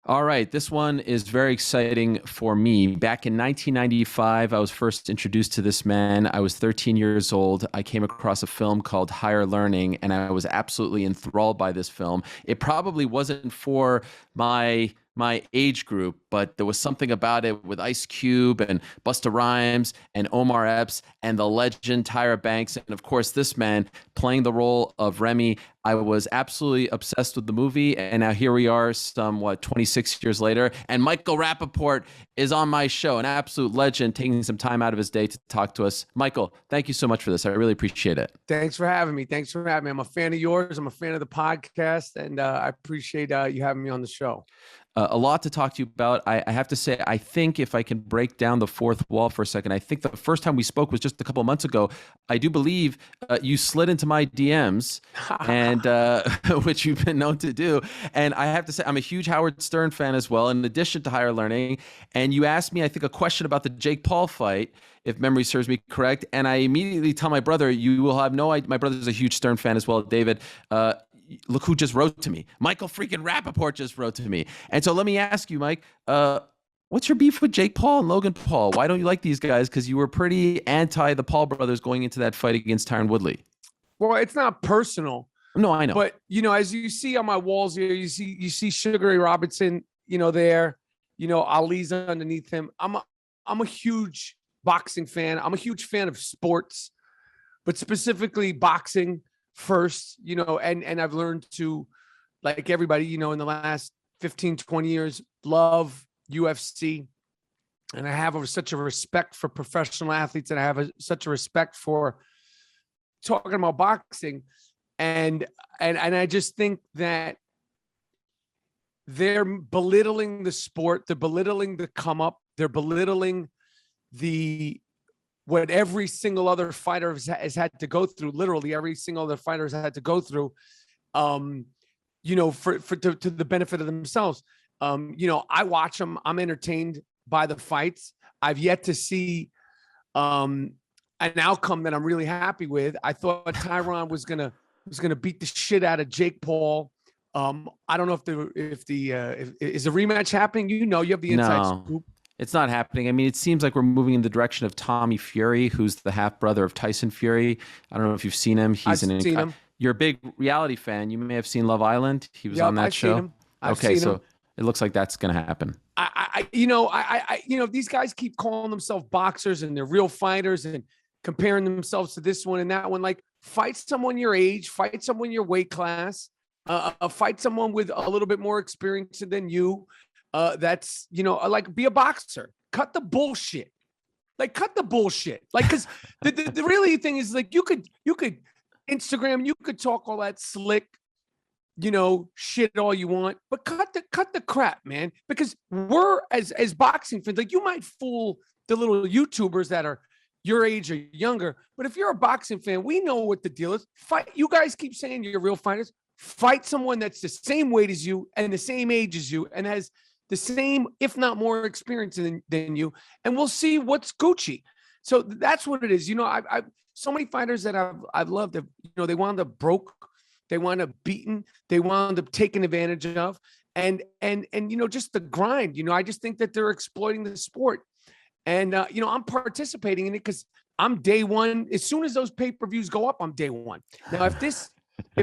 All right, this one is very exciting for me. Back in 1995, I was first introduced to this man. I was 13 years old. I came across a film called Higher Learning, and I was absolutely enthralled by this film. It probably wasn't for my age group, but there was something about it with Ice Cube and Busta Rhymes and Omar Epps and the legend Tyra Banks, and of course this man playing the role of Remy. I was absolutely obsessed with the movie, and now here we are, 26 years later, and Michael Rapaport is on my show, an absolute legend, taking some time out of his day to talk to us. Michael, thank you so much for this. I really appreciate it. Thanks for having me. I'm a fan of yours. I'm a fan of the podcast, and I appreciate you having me on the show. A lot to talk to you about. I have to say, I think if I can break down the fourth wall for a second, I think the first time we spoke was just a couple of months ago. I do believe you slid into my DMs, and which you've been known to do. And I have to say, I'm a huge Howard Stern fan as well, in addition to Higher Learning. And you asked me, I think, a question about the Jake Paul fight, if memory serves me correct. And I immediately tell my brother, you will have no idea. My brother's a huge Stern fan as well, David. Look who just wrote to me. Michael freaking Rapaport just wrote to me. And so let me ask you, Mike, what's your beef with Jake Paul and Logan Paul? Why don't you like these guys? Because you were pretty anti the Paul brothers going into that fight against Tyron Woodley. Well, it's not personal. No, I know. But, as you see on my walls here, you see Sugar Ray Robinson, there, Ali's underneath him. I'm a huge boxing fan. I'm a huge fan of sports, but specifically boxing first, and I've learned to, like everybody, in the last 15, 20 years, love UFC. And I have such a respect for professional athletes, and I have such a respect for talking about boxing. And I just think that they're belittling the sport. They're belittling the come up. They're belittling what every single other fighter has had to go through. Literally every single other fighter has had to go through, to the benefit of themselves. I watch them. I'm entertained by the fights. I've yet to see an outcome that I'm really happy with. I thought Tyron was gonna beat the shit out of Jake Paul. I don't know if is the rematch happening? You have the inside scoop. It's not happening. I mean, it seems like we're moving in the direction of Tommy Fury, who's the half brother of Tyson Fury. I don't know if you've seen him. I've seen him. You're a big reality fan. You may have seen Love Island. He was on that show. I've seen him. It looks like that's going to happen. These guys keep calling themselves boxers and they're real fighters and comparing themselves to this one and that one. Like, fight someone your age, fight someone your weight class, fight someone with a little bit more experience than you. That's, like, be a boxer. Cut the bullshit. Because the really thing is, like, you could Instagram, you could talk all that slick, shit all you want, but cut the crap, man. Because we're as boxing fans, like, you might fool the little YouTubers that are your age or younger, but if you're a boxing fan, we know what the deal is. Fight. You guys keep saying you're real fighters. Fight someone that's the same weight as you and the same age as you and has the same, if not more, experience than you, and we'll see what's Gucci. So that's what it is. I've so many fighters that I've loved. They wound up broke, they wound up beaten, they wound up taken advantage of, and just the grind. I just think that they're exploiting the sport, and I'm participating in it because I'm day one. As soon as those pay-per-views go up, I'm day one. Now, if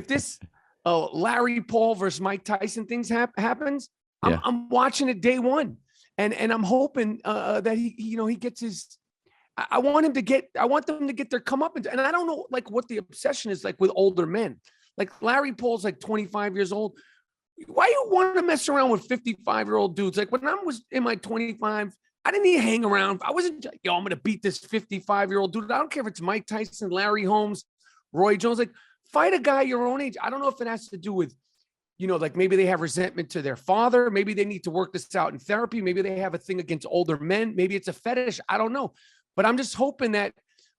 this Larry Paul versus Mike Tyson things happens. Yeah. I'm watching it day one, and I'm hoping that he gets his. I want them to get their comeuppance, and I don't know, like, what the obsession is like with older men. Like, Larry Paul's like 25 years old. Why you want to mess around with 55-year-old dudes? Like, when I was in my 25, I didn't even hang around. I wasn't I'm gonna beat this 55-year-old dude. I don't care if it's Mike Tyson, Larry Holmes, Roy Jones. Like, fight a guy your own age. I don't know if it has to do with, like, maybe they have resentment to their father. Maybe they need to work this out in therapy. Maybe they have a thing against older men. Maybe it's a fetish. I don't know. But I'm just hoping that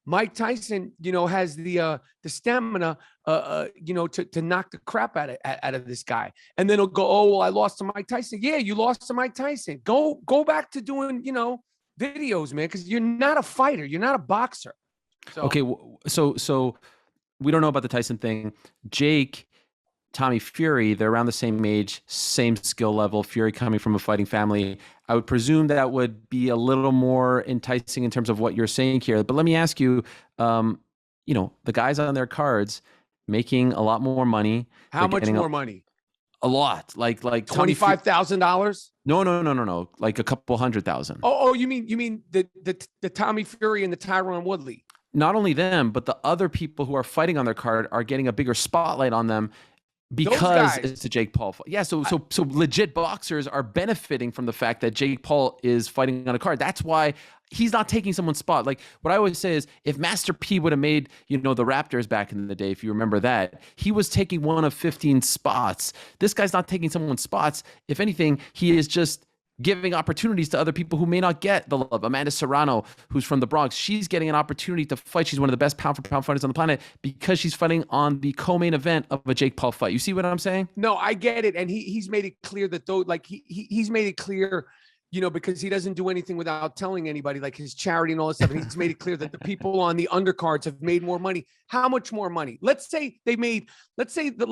Mike Tyson, has the stamina, to knock the crap out of this guy. And then he'll go, oh, well, I lost to Mike Tyson. Yeah, you lost to Mike Tyson. Go back to doing, videos, man, because you're not a fighter. You're not a boxer. So. Okay, so we don't know about the Tyson thing. Jake Tommy Fury, they're around the same age, same skill level. Fury coming from a fighting family. I would presume that would be a little more enticing in terms of what you're saying here. But let me ask you, the guys on their cards making a lot more money. How much more money? A lot, like $25,000. No, like a couple $100,000. Oh, you mean the Tommy Fury and the Tyron Woodley? Not only them, but the other people who are fighting on their card are getting a bigger spotlight on them because it's a Jake Paul fight. Yeah, so legit boxers are benefiting from the fact that Jake Paul is fighting on a card. That's why he's not taking someone's spot. Like what I always say is, if Master P would have made, the Raptors back in the day, if you remember that, he was taking one of 15 spots. This guy's not taking someone's spots. If anything, he is just giving opportunities to other people who may not get the love. Amanda Serrano, who's from the Bronx, she's getting an opportunity to fight. She's one of the best pound for pound fighters on the planet because she's fighting on the co-main event of a Jake Paul fight. You see what I'm saying? No, I get it. And he's made it clear that he's made it clear, because he doesn't do anything without telling anybody, like his charity and all this stuff. And he's made it clear that the people on the undercards have made more money. How much more money? Let's say the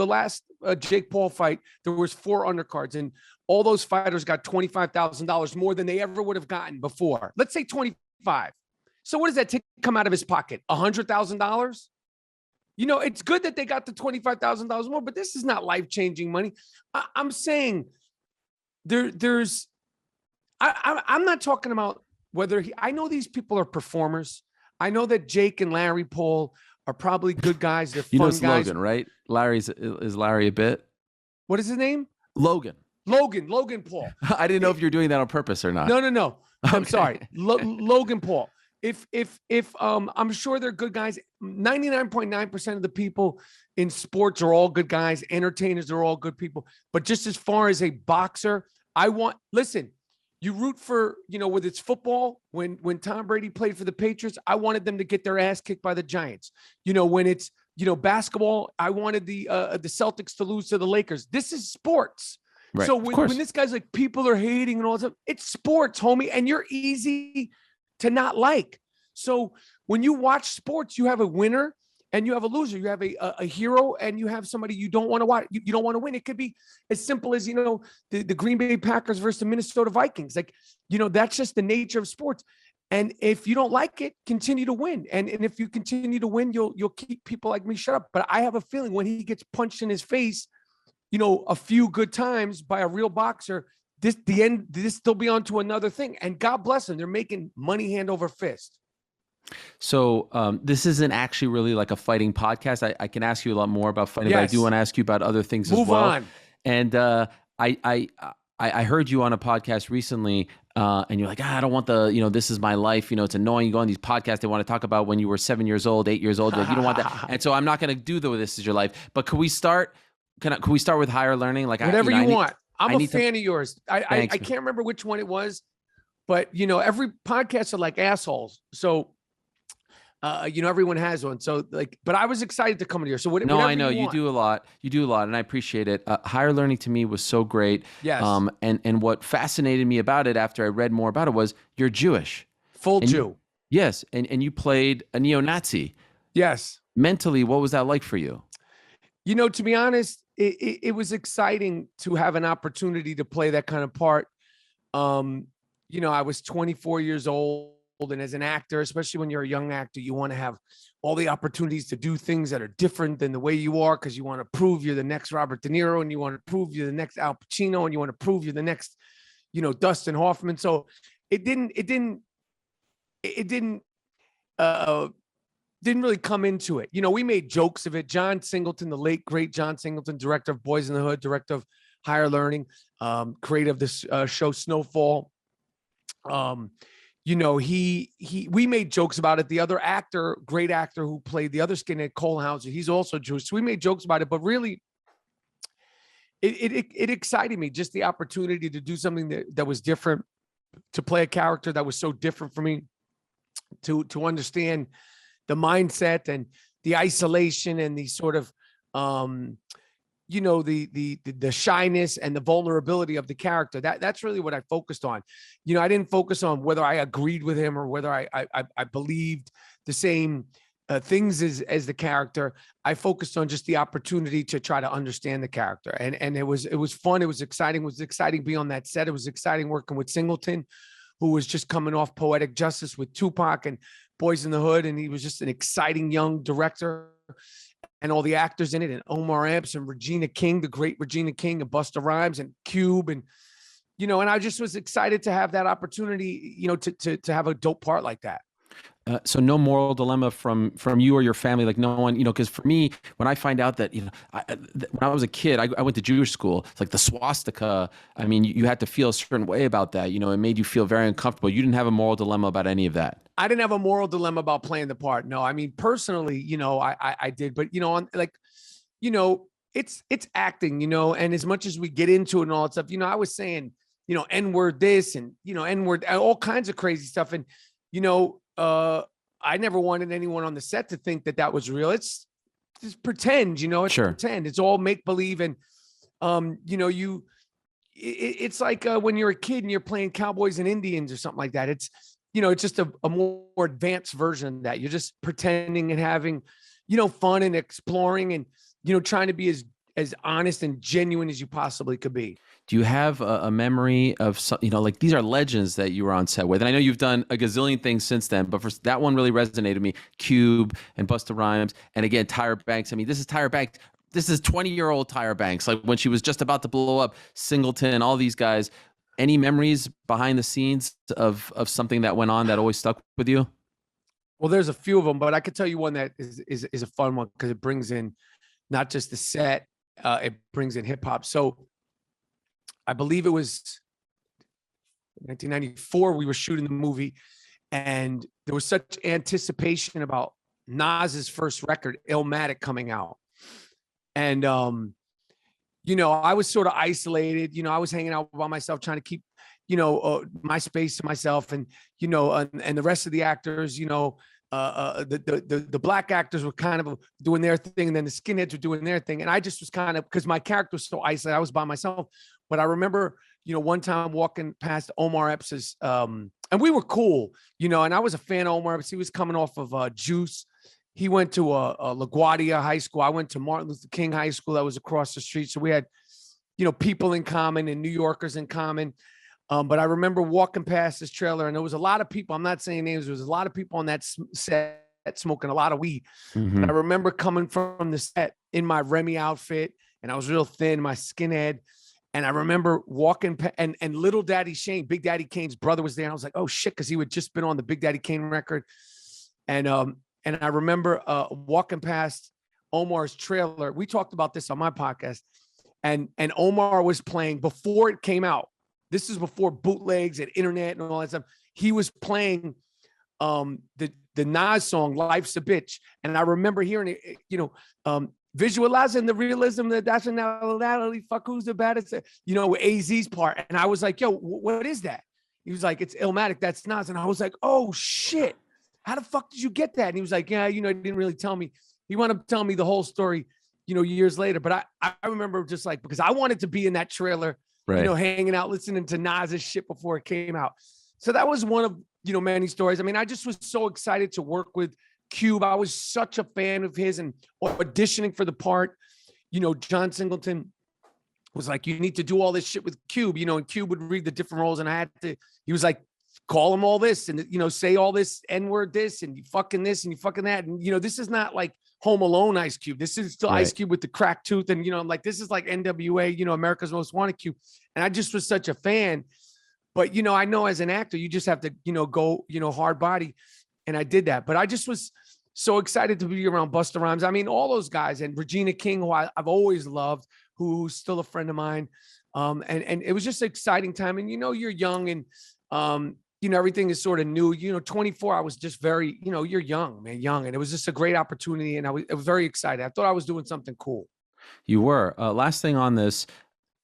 last Jake Paul fight, there was 4 undercards and all those fighters got $25,000 more than they ever would have gotten before. Let's say 25. So what does that come out of his pocket? $100,000? It's good that they got the $25,000 more, but this is not life-changing money. I'm saying I'm not talking about whether I know these people are performers. I know that Jake and Larry Paul are probably good guys. They're fun it's guys. Logan, right? Is Larry a bit? What is his name? Logan Paul. I didn't know if you're doing that on purpose or not. No. I'm sorry. Logan Paul. If I'm sure they're good guys. 99.9% of the people in sports are all good guys. Entertainers are all good people. But just as far as a boxer, listen, you root for, whether it's football, when Tom Brady played for the Patriots, I wanted them to get their ass kicked by the Giants. When it's, basketball, I wanted the Celtics to lose to the Lakers. This is sports. Right. So when this guy's like, people are hating and all that stuff, it's sports, homie, and you're easy to not like. So when you watch sports, you have a winner and you have a loser. You have a hero and you have somebody you don't want to watch. You don't want to win. It could be as simple as, the Green Bay Packers versus the Minnesota Vikings. Like, that's just the nature of sports. And if you don't like it, continue to win. And if you continue to win, you'll keep people like me shut up. But I have a feeling when he gets punched in his face, a few good times by a real boxer, this they'll be on to another thing. And God bless them. They're making money hand over fist. So this isn't actually really like a fighting podcast. I can ask you a lot more about fighting, yes, but I do want to ask you about other things Move as well. on. And I heard you on a podcast recently, and you're like, I don't want this is my life. It's annoying. You go on these podcasts, they want to talk about when you were 7 years old, 8 years old. You're like, you don't want that. And so I'm not going to do this is your life. But could we start? Can we start with higher learning? Like whatever you want. I'm a fan of yours. I can't remember which one it was, but every podcast are like assholes. So everyone has one. So but I was excited to come in here. So no, I know you do a lot. You do a lot, and I appreciate it. Higher learning to me was so great. Yes. And what fascinated me about it after I read more about it was you're Jewish. Full Jew. Yes, and you played a neo-Nazi. Yes. Mentally, what was that like for you? To be honest, it was exciting to have an opportunity to play that kind of part. I was 24 years old, and as an actor, especially when you're a young actor, you want to have all the opportunities to do things that are different than the way you are, because you want to prove you're the next Robert De Niro, and you want to prove you're the next Al Pacino, and you want to prove you're the next, Dustin Hoffman. So it didn't really come into it. We made jokes of it. John Singleton, the late, great John Singleton, director of Boys in the Hood, director of Higher Learning, creator of this show Snowfall. We made jokes about it. The other actor, great actor who played the other skinhead, Cole Hauser, he's also Jewish. So we made jokes about it, but really it excited me, just the opportunity to do something that was different, to play a character that was so different for me, to understand the mindset and the isolation and the sort of, the shyness and the vulnerability of the character. That's really what I focused on. I didn't focus on whether I agreed with him or whether I believed the same, things as the character. I focused on just the opportunity to try to understand the character, and it was fun. It was exciting. It was exciting being on that set. It was exciting working with Singleton, who was just coming off Poetic Justice with Tupac and Boys in the Hood, and he was just an exciting young director. And all the actors in it, and Omar Epps and Regina King, the great Regina King, and Busta Rhymes and Cube, and and I just was excited to have that opportunity, to have a dope part like that. So no moral dilemma from you or your family, like no one, because for me, when I find out that, when I was a kid, I went to Jewish school. It's like the swastika. I mean, you had to feel a certain way about that. It made you feel very uncomfortable. You didn't have a moral dilemma about any of that. I didn't have a moral dilemma about playing the part. No, I mean, personally, I did, but on like, it's acting, and as much as we get into it and all that stuff, I was saying, N-word this and, N-word, all kinds of crazy stuff. And, I never wanted anyone on the set to think that was real. It's just pretend, it's Sure. pretend. It's all make believe. And, it's like when you're a kid and you're playing cowboys and Indians or something like that. It's, it's just a more advanced version of that. You're just pretending and having, fun and exploring and, trying to be as honest and genuine as you possibly could be. Do you have a memory of some, like these are legends that you were on set with? And I know you've done a gazillion things since then, but for that one really resonated with me. Cube and Busta Rhymes. And again, Tyra Banks. I mean, this is Tyra Banks. This is 20-year-old Tyra Banks. Like when she was just about to blow up, Singleton, all these guys. Any memories behind the scenes of something that went on that always stuck with you? Well, there's a few of them, but I could tell you one that is a fun one because it brings in not just the set, it brings in hip hop. So I believe it was 1994. We were shooting the movie, and there was such anticipation about Nas's first record, Illmatic, coming out. And, I was sort of isolated. I was hanging out by myself, trying to keep, my space to myself, and and the rest of the actors, the black actors were kind of doing their thing, and then the skinheads were doing their thing. And I just was kind of, because my character was so isolated, I was by myself. But I remember, one time walking past Omar Epps' and we were cool, and I was a fan of Omar Epps. He was coming off of Juice. He went to LaGuardia High School. I went to Martin Luther King High School that was across the street. So we had, people in common and New Yorkers in common. But I remember walking past this trailer, and there was a lot of people. I'm not saying names. There was a lot of people on that set smoking a lot of weed. Mm-hmm. And I remember coming from the set in my Remy outfit, and I was real thin, my skinhead. And I remember walking and Little Daddy Shane, Big Daddy Kane's brother, was there. And I was like, oh shit, because he had just been on the Big Daddy Kane record. And I remember walking past Omar's trailer. We talked about this on my podcast, and Omar was playing before it came out. This is before bootlegs and internet and all that stuff. He was playing the Nas song "Life's a Bitch," and I remember hearing it. Visualizing the realism, the nationality, fuck who's the baddest, AZ's part. And I was like, yo, what is that? He was like, it's Illmatic, that's Nas. And I was like, oh shit, how the fuck did you get that? And he was like, yeah, he didn't really tell me. He wanted to tell me the whole story, years later. But I remember just like, because I wanted to be in that trailer, right, hanging out, listening to Nas's shit before it came out. So that was one of, many stories. I mean, I just was so excited to work with Cube. I was such a fan of his, and auditioning for the part, John Singleton was like, you need to do all this shit with Cube, and Cube would read the different roles, and he was like, call him all this, and, say all this N-word this, and you fucking this, and you fucking that. And, this is not like Home Alone Ice Cube. This is still right. Ice Cube with the cracked tooth. And, I'm like, this is like NWA, America's Most Wanted Cube. And I just was such a fan. But, I know as an actor, you just have to, go, hard body. And I did that. But I just was so excited to be around Busta Rhymes. I mean, all those guys, and Regina King, who I've always loved, who's still a friend of mine. And it was just an exciting time. And, you're young, and, everything is sort of new. 24, I was just very, you're young, man, young. And it was just a great opportunity. And I was very excited. I thought I was doing something cool. You were. Last thing on this,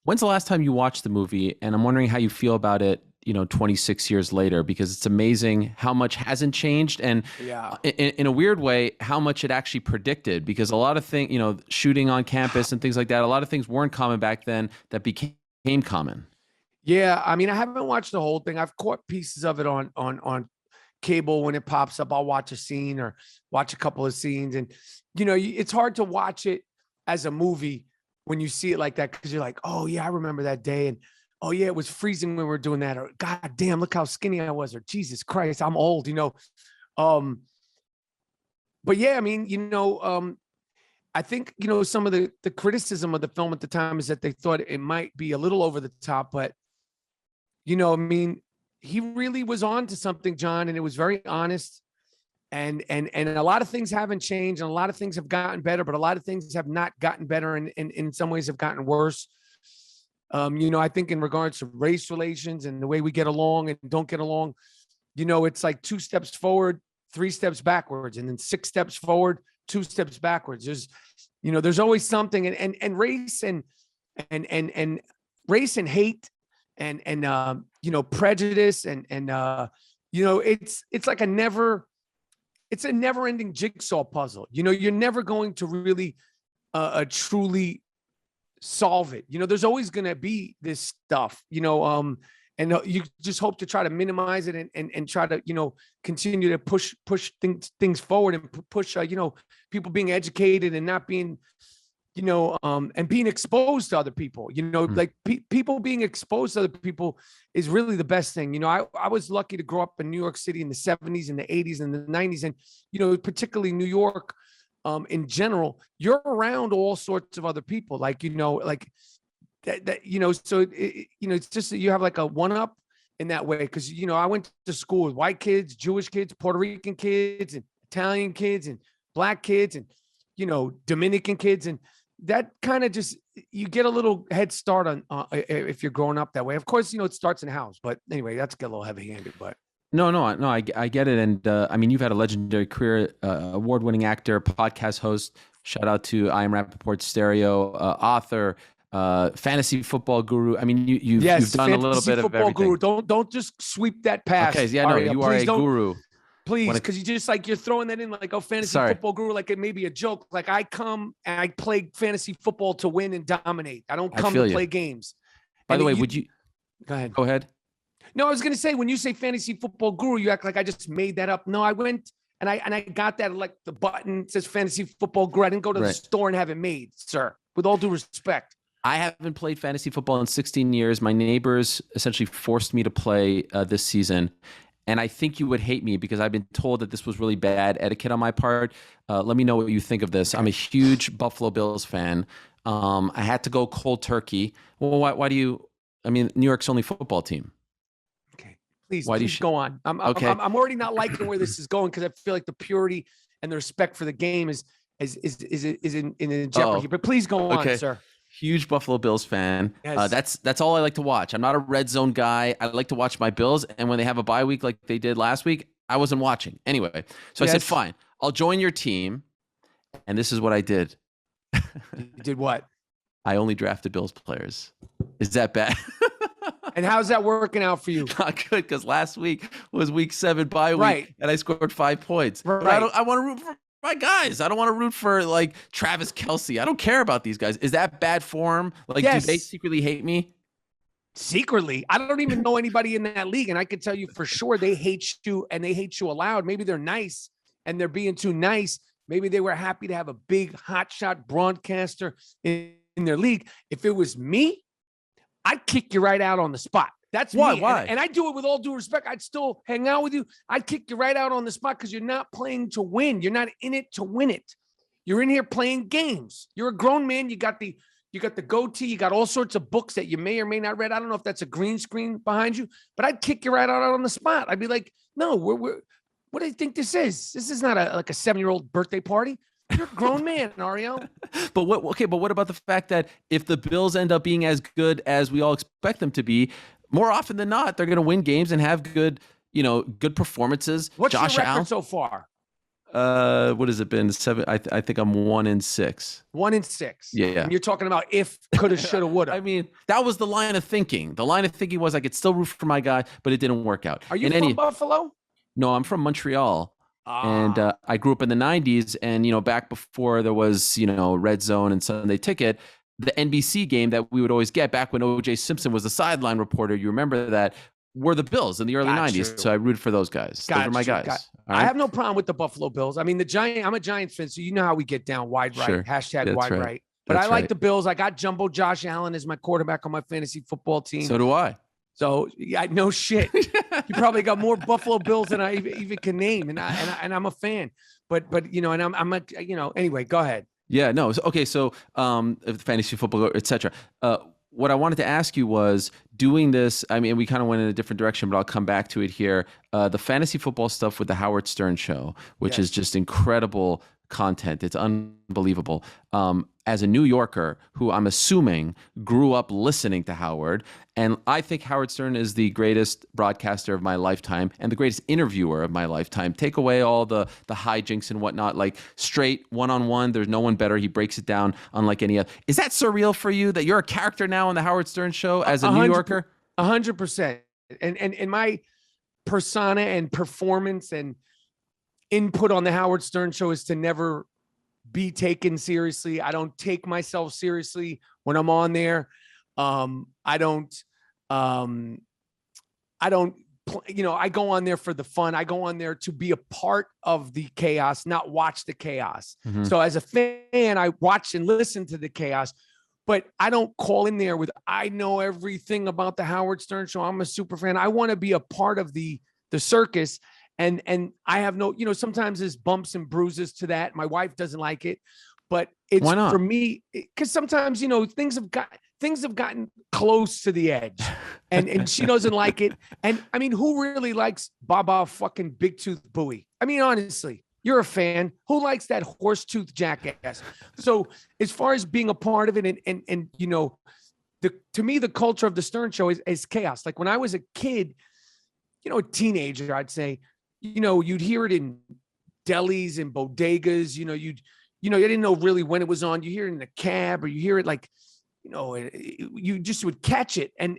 when's the last time you watched the movie? And I'm wondering how you feel about it, 26 years later, because it's amazing how much hasn't changed. And yeah, in a weird way, how much it actually predicted, because a lot of things, shooting on campus and things like that, a lot of things weren't common back then that became common. Yeah. I mean, I haven't watched the whole thing. I've caught pieces of it on cable when it pops up. I'll watch a scene or watch a couple of scenes. And, it's hard to watch it as a movie when you see it like that, because you're like, oh, yeah, I remember that day. And, oh, yeah, it was freezing when we were doing that. Or, God damn, look how skinny I was. Or, Jesus Christ, I'm old, But, yeah, I mean, I think, some of the criticism of the film at the time is that they thought it might be a little over the top. But, I mean, he really was on to something, John, and it was very honest. And a lot of things haven't changed, and a lot of things have gotten better, but a lot of things have not gotten better, and in some ways have gotten worse. I think in regards to race relations and the way we get along and don't get along, it's like 2 steps forward, 3 steps backwards, and then 6 steps forward, 2 steps backwards. There's always something, and race and race and hate and prejudice and it's like it's a never ending jigsaw puzzle. You're never going to really truly solve it. There's always going to be this stuff, and you just hope to try to minimize it and try to, continue to push things forward and push, people being educated and not being, and being exposed to other people, like people being exposed to other people is really the best thing. I was lucky to grow up in New York City in the 70s and the 80s and the 90s. And, particularly New York, in general, you're around all sorts of other people, like, that so it's just that you have like a one up in that way. Cause I went to school with white kids, Jewish kids, Puerto Rican kids, and Italian kids, and Black kids, and, Dominican kids. And that kind of just, you get a little head start on if you're growing up that way. Of course, it starts in the house, but anyway, that's get a little heavy handed, but. No, I get it. And I mean, you've had a legendary career, award-winning actor, podcast host. Shout out to I Am Rapaport Stereo, author, fantasy football guru. I mean, you've done a little bit of everything. Guru. Don't just sweep that past. Okay, yeah, no, Ariel, you are a guru. Please, because you just like, you're throwing that in like, oh, fantasy football guru, like it may be a joke. Like I come and I play fantasy football to win and dominate. I don't come to play games. By the way, would you go ahead? Go ahead. No, I was going to say, when you say fantasy football guru, you act like I just made that up. No, I went and I got that, like the button says fantasy football guru. I didn't go to the store and have it made, sir. With all due respect. I haven't played fantasy football in 16 years. My neighbors essentially forced me to play this season. And I think you would hate me because I've been told that this was really bad etiquette on my part. Let me know what you think of this. I'm a huge Buffalo Bills fan. I had to go cold turkey. Well, why do you? I mean, New York's only football team. Okay, please go on. I'm already not liking where this is going because I feel like the purity and the respect for the game is in jeopardy. But please go on, sir. Huge Buffalo Bills fan. Yes. That's all I like to watch. I'm not a red zone guy. I like to watch my Bills. And when they have a bye week like they did last week, I wasn't watching. Anyway, so I said, fine, I'll join your team. And this is what I did. You did what? I only drafted Bills players. Is that bad? And how's that working out for you? Not good, because last week was week 7 bye week, and I scored 5 points. Right. But I want to root for my guys. I don't want to root for like Travis Kelce. I don't care about these guys. Is that bad form? Like, do they secretly hate me? Secretly? I don't even know anybody in that league. And I can tell you for sure they hate you, and they hate you aloud. Maybe they're nice and they're being too nice. Maybe they were happy to have a big hotshot broadcaster in their league. If it was me, I'd kick you right out on the spot. That's why. Me. And I do it with all due respect. I'd still hang out with you. I'd kick you right out on the spot because you're not playing to win. You're not in it to win it. You're in here playing games. You're a grown man. You got the goatee. You got all sorts of books that you may or may not read. I don't know if that's a green screen behind you, but I'd kick you right out on the spot. I'd be like, no, what do you think this is? This is not like a 7-year-old birthday party. You're a grown man, Ariel. But what about the fact that if the Bills end up being as good as we all expect them to be, more often than not, they're going to win games and have good performances. What's your record so far? What has it been? 7. I think I'm 1-6. 1-6. Yeah. And you're talking about if, coulda, shoulda, woulda. I mean, that was the line of thinking. The line of thinking was I could still root for my guy, but it didn't work out. Are you from Buffalo? No, I'm from Montreal. And I grew up in the 90s, and back before there was Red Zone and Sunday Ticket, the NBC game that we would always get back when O.J. Simpson was the sideline reporter. You remember that? were the Bills in the early Got 90s. you. So I rooted for those guys. Those are my guys. All I right? have no problem with the Buffalo Bills. I mean, I'm a Giants fan, so you know how we get down wide right, Sure. hashtag That's wide right. right. But I That's like right. the Bills. I got Jumbo Josh Allen as my quarterback on my fantasy football team. So do I. So yeah, no shit. You probably got more Buffalo Bills than I even can name, and I'm a fan. But you know, and I'm a, you know, anyway, go ahead. Yeah, no. Okay, so fantasy football, etc. What I wanted to ask you was doing this. I mean, we kind of went in a different direction, but I'll come back to it here. The fantasy football stuff with the Howard Stern show, which is just incredible content. It's unbelievable. As a New Yorker who I'm assuming grew up listening to Howard, and I think Howard Stern is the greatest broadcaster of my lifetime and the greatest interviewer of my lifetime. Take away all the hijinks and whatnot, like straight one-on-one. There's no one better. He breaks it down unlike any other. Is that surreal for you that you're a character now on the Howard Stern show as a New Yorker? 100%. And my persona and performance and input on the Howard Stern show is to never be taken seriously. I don't take myself seriously when I'm on there. I don't, you know, I go on there for the fun. I go on there to be a part of the chaos, not watch the chaos. Mm-hmm. So as a fan, I watch and listen to the chaos, but I don't call in there with, I know everything about the Howard Stern show. I'm a super fan. I want to be a part of the circus. And I have no, you know, sometimes there's bumps and bruises to that. My wife doesn't like it, but it's for me, because sometimes, you know, things have gotten close to the edge and she doesn't like it. And I mean, who really likes Baba fucking Big Tooth Bowie? I mean, honestly, you're a fan. Who likes that horse tooth jackass? So as far as being a part of it and you know, to me, the culture of the Stern show is chaos. Like when I was a kid, you know, a teenager, I'd say, you know, you'd hear it in delis and bodegas, you know, you didn't know really when it was on. You hear it in the cab or you hear it like, you know, you just would catch it. And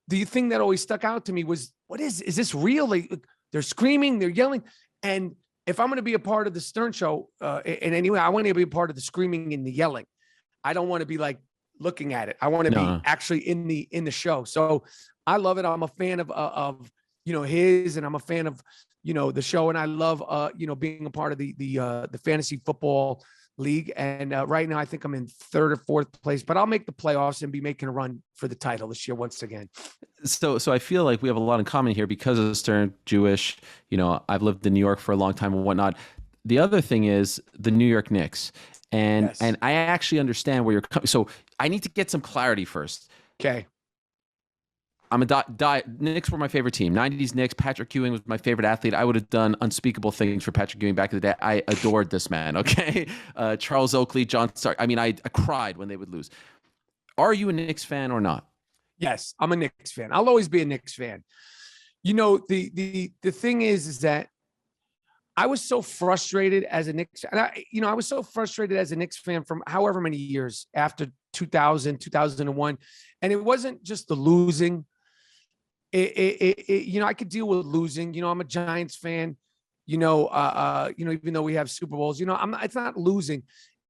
the thing that always stuck out to me was, is this real? Like, they're screaming, they're yelling. And if I'm going to be a part of the Stern show in any way, I want to be a part of the screaming and the yelling. I don't want to be like looking at it. I want to be actually in the show. So I love it. I'm a fan of you know, his, and I'm a fan of, you know, the show. And I love, you know, being a part of the fantasy football league. And right now I think I'm in 3rd or 4th place, but I'll make the playoffs and be making a run for the title this year once again. So I feel like we have a lot in common here because of Stern, Jewish, you know, I've lived in New York for a long time and whatnot. The other thing is the New York Knicks. And I actually understand where you're coming. So I need to get some clarity first. Okay. I'm Knicks were my favorite team. 90s Knicks. Patrick Ewing was my favorite athlete. I would have done unspeakable things for Patrick Ewing back in the day. I adored this man. Okay. Charles Oakley, John Stark. I mean, I cried when they would lose. Are you a Knicks fan or not? Yes, I'm a Knicks fan. I'll always be a Knicks fan. You know, the thing is that I was so frustrated as a Knicks, and I was so frustrated as a Knicks fan from however many years after 2000, 2001. And it wasn't just the losing. You know, I could deal with losing. You know, I'm a Giants fan. You know, even though we have Super Bowls, you know, it's not losing.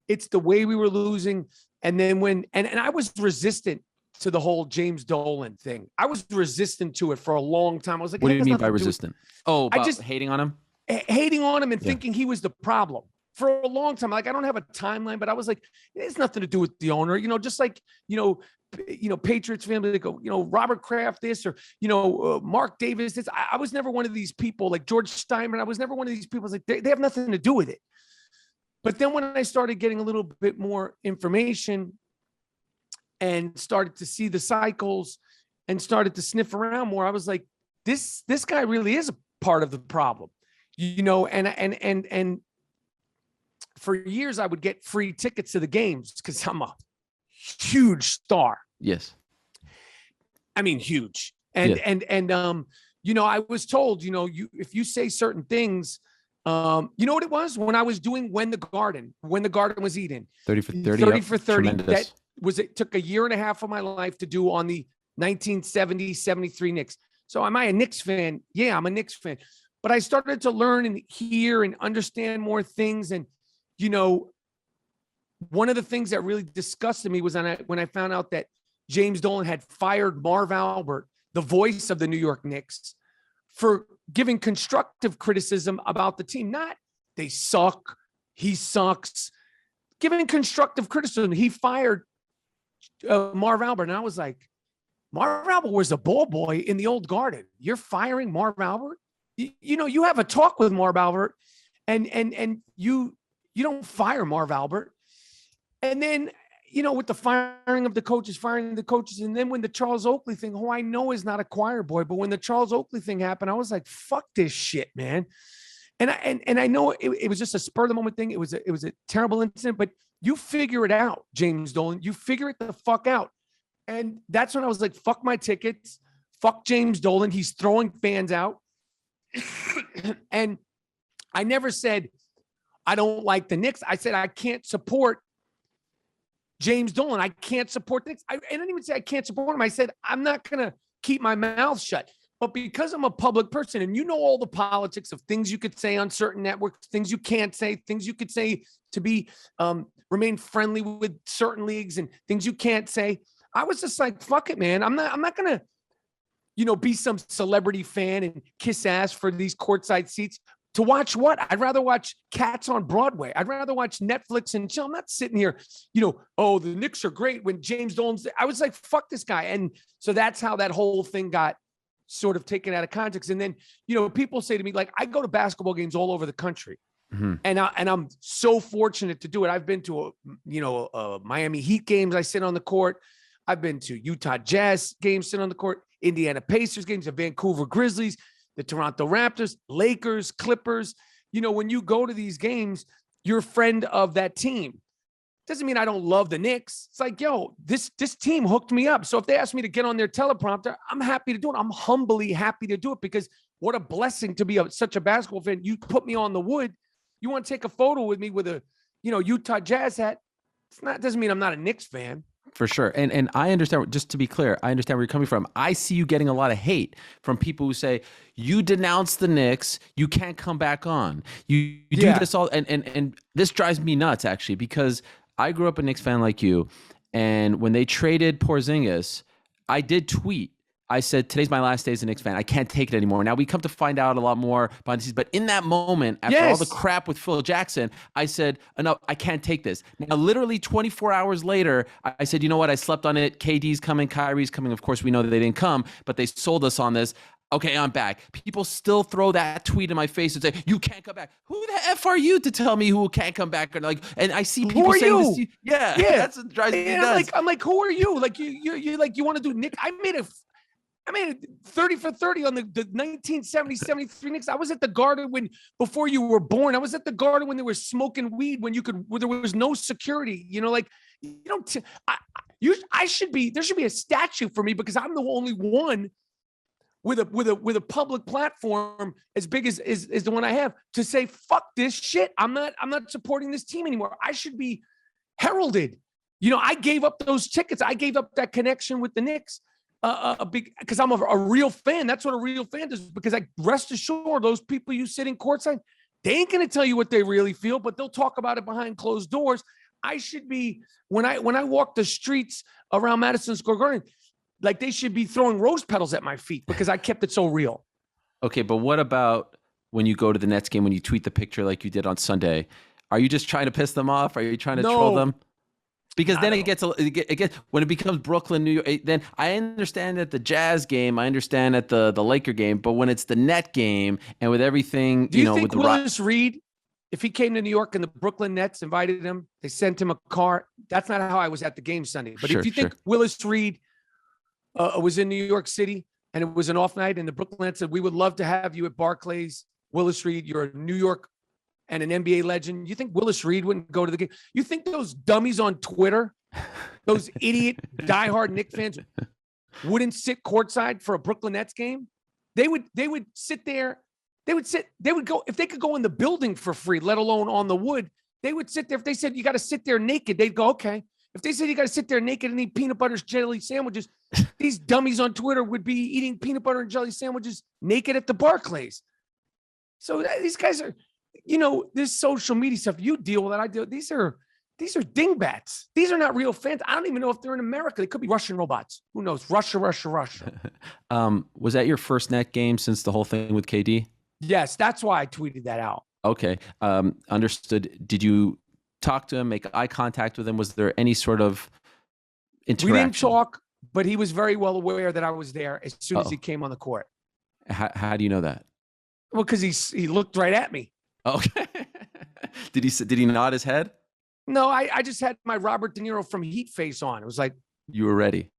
It's the way we were losing. And then and I was resistant to the whole James Dolan thing. I was resistant to it for a long time. I was like, what do you mean by resistant? I just hating on him? Hating on him and thinking he was the problem for a long time. Like, I don't have a timeline, but I was like, it has nothing to do with the owner, you know, just like, you know, Patriots family, they go, you know, Robert Kraft this, or, you know, Mark Davis this. I was never one of these people like George Steinbrenner. I was never one of these people. Like, they have nothing to do with it. But then when I started getting a little bit more information and started to see the cycles and started to sniff around more, I was like, this guy really is a part of the problem, you know. And for years I would get free tickets to the games because I'm a huge star. Yes. I mean, huge. And you know, I was told, you know, if you say certain things, you know what it was when I was doing when the garden was eating 30 for 30 for 30. Tremendous. It took a year and a half of my life to do on the 1970-73 Knicks. So am I a Knicks fan? Yeah, I'm a Knicks fan. But I started to learn and hear and understand more things. And, you know, one of the things that really disgusted me was when I found out that James Dolan had fired Marv Albert the voice of the New York Knicks, for giving constructive criticism about the team. Not they suck, he sucks. Giving constructive criticism. He fired Marv Albert, and I was like, Marv Albert was a ball boy in the old Garden. You're firing Marv Albert? You know, you have a talk with Marv Albert, and you don't fire Marv Albert. And then, you know, with the firing of the coaches, and then when the Charles Oakley thing, who I know is not a choir boy, but when the Charles Oakley thing happened, I was like, fuck this shit, man. And I know it was just a spur of the moment thing. It was a terrible incident, but you figure it out, James Dolan. You figure it the fuck out. And that's when I was like, fuck my tickets. Fuck James Dolan. He's throwing fans out. And I never said I don't like the Knicks. I said I can't support James Dolan. I can't support the Knicks. I didn't even say I can't support him. I said I'm not going to keep my mouth shut. But because I'm a public person, and you know all the politics of things you could say on certain networks, things you can't say, things you could say to be remain friendly with certain leagues, and things you can't say. I was just like, fuck it, man. I'm not gonna, you know, be some celebrity fan and kiss ass for these courtside seats. To watch what? I'd rather watch Cats on Broadway. I'd rather watch Netflix and chill. I'm not sitting here, you know, oh, the Knicks are great when James Dolan's. I was like, fuck this guy. And so that's how that whole thing got sort of taken out of context. And then, you know, people say to me, like, I go to basketball games all over the country. Mm-hmm. And I'm so fortunate to do it. I've been to, Miami Heat games. I sit on the court. I've been to Utah Jazz games, sit on the court, Indiana Pacers games, the Vancouver Grizzlies, the Toronto Raptors, Lakers, Clippers. You know, when you go to these games, you're a friend of that team. Doesn't mean I don't love the Knicks. It's like, yo, this team hooked me up. So if they ask me to get on their teleprompter, I'm happy to do it. I'm humbly happy to do it, because what a blessing to be such a basketball fan. You put me on the wood. You want to take a photo with me with a, you know, Utah Jazz hat. Doesn't mean I'm not a Knicks fan. For sure. And I understand, just to be clear, I understand where you're coming from. I see you getting a lot of hate from people who say, you denounce the Knicks, you can't come back on. You do this all. And this drives me nuts, actually, because I grew up a Knicks fan like you. And when they traded Porzingis, I did tweet. I said, today's my last day as a Knicks fan. I can't take it anymore. Now, we come to find out a lot more behind the scenes. But in that moment, after all the crap with Phil Jackson, I said, enough, I can't take this. Now, literally 24 hours later, I said, you know what? I slept on it. KD's coming. Kyrie's coming. Of course, we know that they didn't come, but they sold us on this. Okay, I'm back. People still throw that tweet in my face and say, you can't come back. Who the F are you to tell me who can't come back? And I see people saying this. Yeah. That's what drives me nuts. I'm like, who are you? Like, you want to do Nick? I made 30 for 30 on the 1970-73 Knicks. I was at the Garden before you were born. I was at the Garden when they were smoking weed, where there was no security. You know, like, there should be a statue for me, because I'm the only one with a public platform as big as the one I have, to say, fuck this shit. I'm not supporting this team anymore. I should be heralded. You know, I gave up those tickets. I gave up that connection with the Knicks. Because I'm a real fan. That's what a real fan does. Because I rest assured, those people you sitting courtside, they ain't gonna tell you what they really feel, but they'll talk about it behind closed doors. I should be, when I walk the streets around Madison Square Garden, like, they should be throwing rose petals at my feet, because I kept it so real. Okay, but what about when you go to the Nets game, when you tweet the picture like you did on Sunday? Are you just trying to piss them off? Are you trying to troll them? Because then it gets when it becomes Brooklyn, New York. Then I understand at the Jazz game, I understand at the Laker game, but when it's the Net game and with everything, do you think Willis Reed, if he came to New York and the Brooklyn Nets invited him, they sent him a car? That's not how I was at the game Sunday. But if you think Willis Reed was in New York City and it was an off night, and the Brooklyn Nets said, we would love to have you at Barclays, Willis Reed, you're a New York and an NBA legend, you think Willis Reed wouldn't go to the game? You think those dummies on Twitter, those idiot diehard Knicks fans, wouldn't sit courtside for a Brooklyn Nets game? They would sit there. They would go, if they could go in the building for free, let alone on the wood, they would sit there. If they said you got to sit there naked, they'd go, okay. If they said you got to sit there naked and eat peanut butter and jelly sandwiches, these dummies on Twitter would be eating peanut butter and jelly sandwiches naked at the Barclays. So these guys are, you know, this social media stuff, you deal with it, I deal. These are these are dingbats. These are not real fans. I don't even know if they're in America. They could be Russian robots. Who knows? Russia. Was that your first net game since the whole thing with KD? Yes, that's why I tweeted that out. Okay. Understood. Did you talk to him, make eye contact with him? Was there any sort of interaction? We didn't talk, but he was very well aware that I was there as soon as he came on the court. How do you know that? Well, because he looked right at me. Okay. Did he nod his head? No, I just had my Robert De Niro from Heat face on. It was like, you were ready.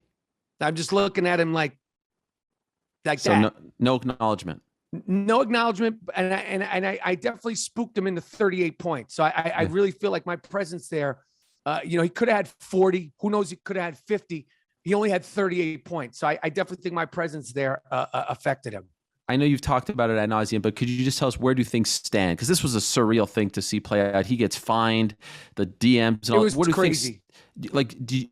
I'm just looking at him like so that. No acknowledgement. No acknowledgement, and I definitely spooked him into 38 points. So I really feel like my presence there, he could have had 40. Who knows? He could have had 50. He only had 38 points. So I definitely think my presence there affected him. I know you've talked about it ad nauseum, but could you just tell us where do things stand? Because this was a surreal thing to see play out. He gets fined, the DMs and all. It was crazy.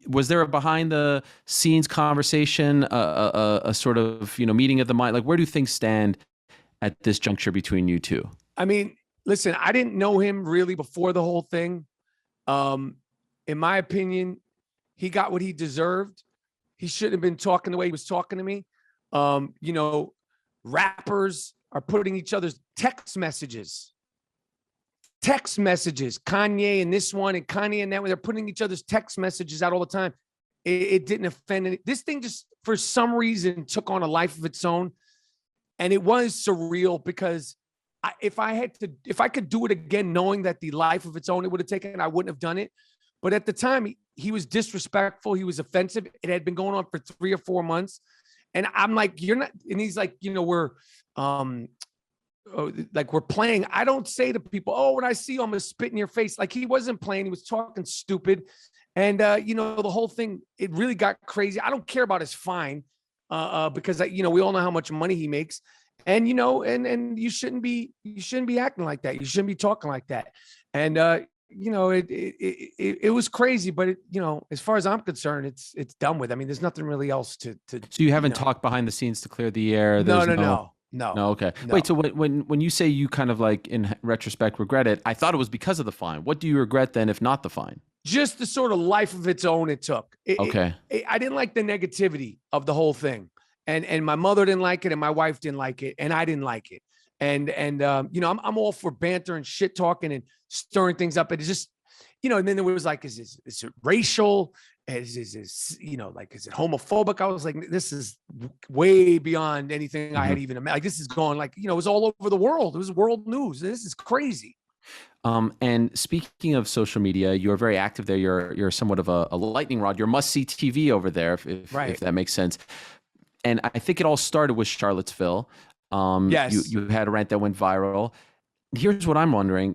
Was there a behind the scenes conversation, a sort of meeting of the mind? Like, where do things stand at this juncture between you two? I mean, listen, I didn't know him really before the whole thing. In my opinion, he got what he deserved. He shouldn't have been talking the way he was talking to me. Rappers are putting each other's text messages. Kanye and this one and Kanye and that one, they're putting each other's text messages out all the time. It didn't offend any. This thing just, for some reason, took on a life of its own. And it was surreal because if I could do it again, knowing that the life of its own it would have taken, I wouldn't have done it. But at the time, he was disrespectful. He was offensive. It had been going on for 3 or 4 months. And I'm like, you're not, and he's like, we're playing. I don't say to people, when I see you, I'm going to spit in your face. Like, he wasn't playing. He was talking stupid. And, the whole thing, it really got crazy. I don't care about his fine because, we all know how much money he makes. And, and you shouldn't be acting like that. You shouldn't be talking like that. And, it was crazy, but as far as I'm concerned, it's done with. I mean, there's nothing really else to. So you haven't talked behind the scenes to clear the air? No. Okay. No. Wait. So when you say you kind of like in retrospect regret it, I thought it was because of the fine. What do you regret then, if not the fine? Just the sort of life of its own it took. I didn't like the negativity of the whole thing, and my mother didn't like it, and my wife didn't like it, and I didn't like it. And I'm all for banter and shit talking and stirring things up. But it's just, and then there was like, is it racial? Is it homophobic? I was like, this is way beyond anything I had even imagined. Like, this is going like, it was all over the world. It was world news. This is crazy. And speaking of social media, you're very active there. You're somewhat of a lightning rod. You're must-see TV over there, if that makes sense. And I think it all started with Charlottesville. Yes. You had a rant that went viral. Here's what I'm wondering.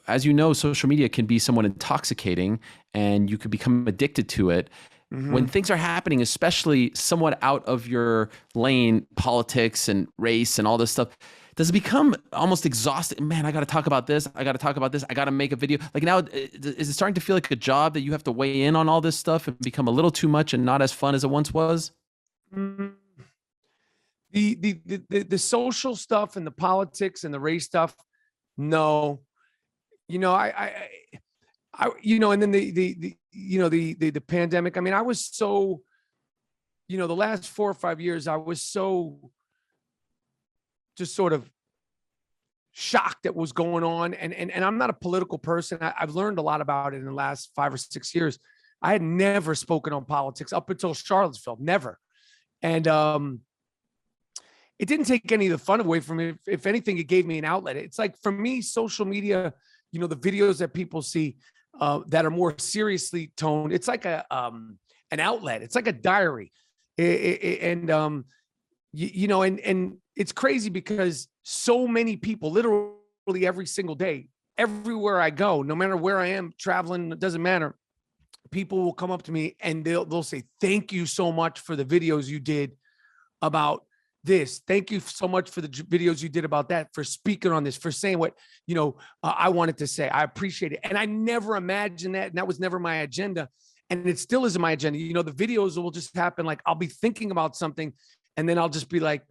As you know, social media can be somewhat intoxicating and you could become addicted to it. Mm-hmm. When things are happening, especially somewhat out of your lane, politics and race and all this stuff, does it become almost exhausting? Man, I got to talk about this. I got to talk about this. I got to make a video. Like, now, is it starting to feel like a job that you have to weigh in on all this stuff and become a little too much and not as fun as it once was? Mm-hmm. The social stuff and the politics and the race stuff, no, and then the pandemic. I mean, I was so, the last 4 or 5 years, I was so just sort of shocked at what's going on. And I'm not a political person. I've learned a lot about it in the last 5 or 6 years. I had never spoken on politics up until Charlottesville, never. And, it didn't take any of the fun away from me. If anything, it gave me an outlet. It's like, for me, social media, the videos that people see that are more seriously toned, it's like an outlet. It's like a diary. And it's crazy because so many people, literally every single day, everywhere I go, no matter where I am traveling, it doesn't matter. People will come up to me and they'll say, thank you so much for the videos you did about this. Thank you so much for the videos you did about that, for speaking on this, for saying what, I wanted to say. I appreciate it. And I never imagined that. And that was never my agenda. And it still isn't my agenda. The videos will just happen. Like, I'll be thinking about something and then I'll just be like,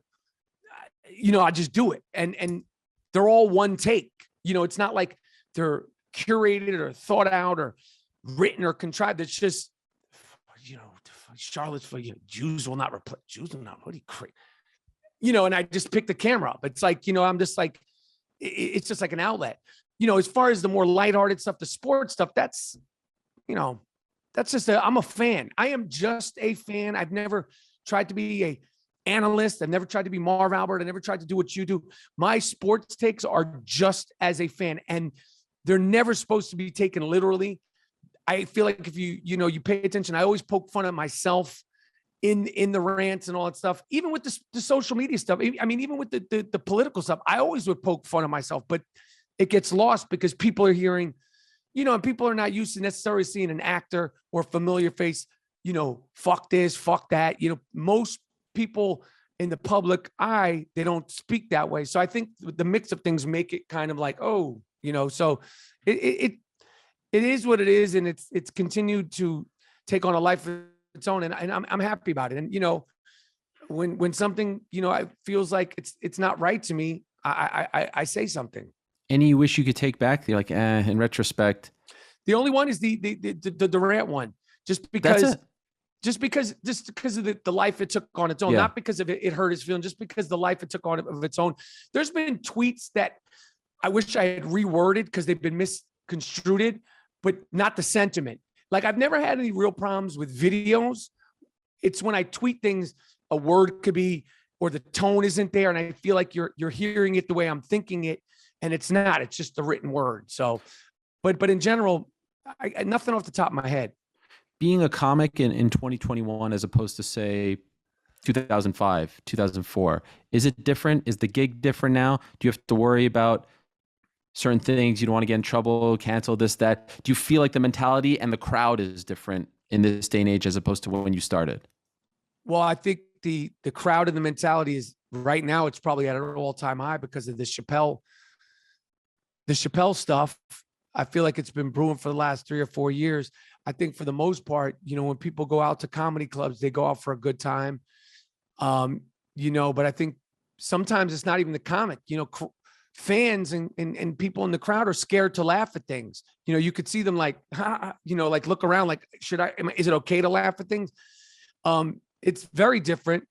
I just do it. And they're all one take. It's not like they're curated or thought out or, written or contrived. It's just, Charlotte's for you. Jews will not replace. Jews will not. What are you crazy? And I just pick the camera up. It's like, I'm just like, it's just like an outlet. As far as the more lighthearted stuff, the sports stuff, that's just I'm a fan. I am just a fan. I've never tried to be a analyst. I've never tried to be Marv Albert. I never tried to do what you do. My sports takes are just as a fan, and they're never supposed to be taken literally. I feel like if you pay attention, I always poke fun at myself in the rants and all that stuff, even with the social media stuff. I mean, even with the political stuff, I always would poke fun at myself, but it gets lost because people are hearing, and people are not used to necessarily seeing an actor or familiar face, fuck this, fuck that. Most people in the public eye, they don't speak that way. So I think the mix of things make it kind of like, so it is what it is. And it's continued to take on a life of its own. And I'm happy about it. And, when something, it feels like it's not right to me, I say something. Any you wish you could take back? You're like, in retrospect. The only one is the Durant one, just because of the life it took on its own, not because of it hurt his feeling, just because the life it took on of its own. There's been tweets that I wish I had reworded because they've been misconstrued, but not the sentiment. Like, I've never had any real problems with videos. It's when I tweet things, a word could be, or the tone isn't there, and I feel like you're hearing it the way I'm thinking it, and it's not. It's just the written word. So, but in general, I nothing off the top of my head. Being a comic in 2021 as opposed to, say, 2005, 2004, is it different? Is the gig different now? Do you have to worry about certain things? You don't want to get in trouble, cancel this, that. Do you feel like the mentality and the crowd is different in this day and age as opposed to when you started? Well, I think the crowd and the mentality is right now, it's probably at an all-time high because of the Chappelle stuff. I feel like it's been brewing for the last 3 or 4 years. I think for the most part, when people go out to comedy clubs, they go out for a good time. But I think sometimes it's not even the comic, fans and people in the crowd are scared to laugh at things. You could see them like, like look around, like, is it okay to laugh at things? It's very different.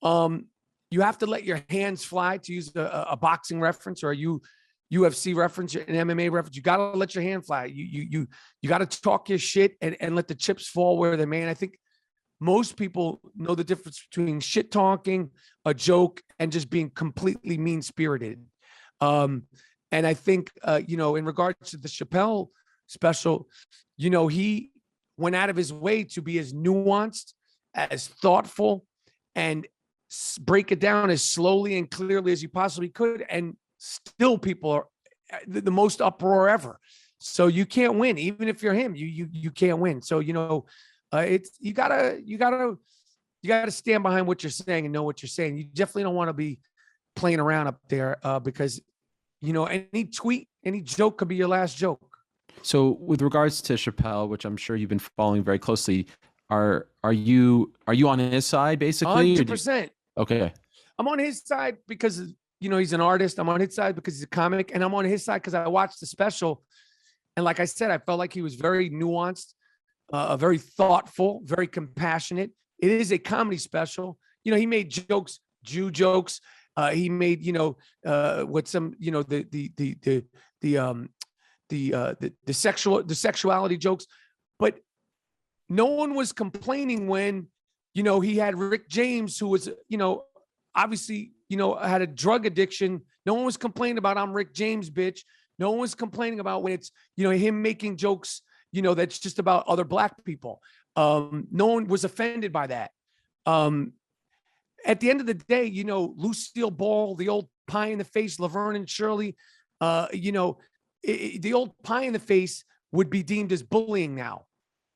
You have to let your hands fly, to use a boxing reference, or a UFC reference, an MMA reference. You got to let your hand fly. You got to talk your shit and let the chips fall where they may. And I think most people know the difference between shit talking, a joke, and just being completely mean-spirited. And I think, in regards to the Chappelle special, he went out of his way to be as nuanced, as thoughtful, and break it down as slowly and clearly as you possibly could. And still people are the most uproar ever. So you can't win. Even if you're him, you can't win. So, it's, you gotta stand behind what you're saying and know what you're saying. You definitely don't want to be playing around up there because, any tweet, any joke could be your last joke. So with regards to Chappelle, which I'm sure you've been following very closely, are you on his side basically? 100%. Okay. I'm on his side because, he's an artist. I'm on his side because he's a comic, and I'm on his side because I watched the special. And like I said, I felt like he was very nuanced, very thoughtful, very compassionate. It is a comedy special. He made jokes, Jew jokes. He made, with some, the sexuality jokes, but no one was complaining when, he had Rick James, who was, obviously, had a drug addiction. No one was complaining about, I'm Rick James, bitch. No one was complaining about when it's, him making jokes, that's just about other Black people. No one was offended by that. At the end of the day, Lucille Ball, the old pie in the face, Laverne and Shirley, the old pie in the face would be deemed as bullying now.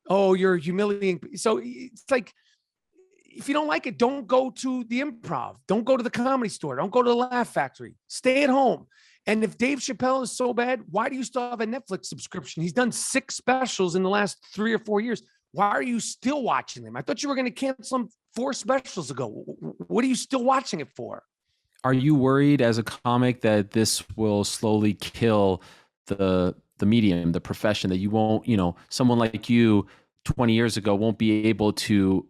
Oh, you're humiliating. So it's like, if you don't like it, don't go to the Improv. Don't go to the Comedy Store. Don't go to the Laugh Factory. Stay at home. And if Dave Chappelle is so bad, why do you still have a Netflix subscription? He's done 6 specials in the last 3 or 4 years. Why are you still watching them? I thought you were going to cancel them 4 specials ago. What are you still watching it for? Are you worried as a comic that this will slowly kill the the medium, the profession, that you won't, someone like you 20 years ago won't be able to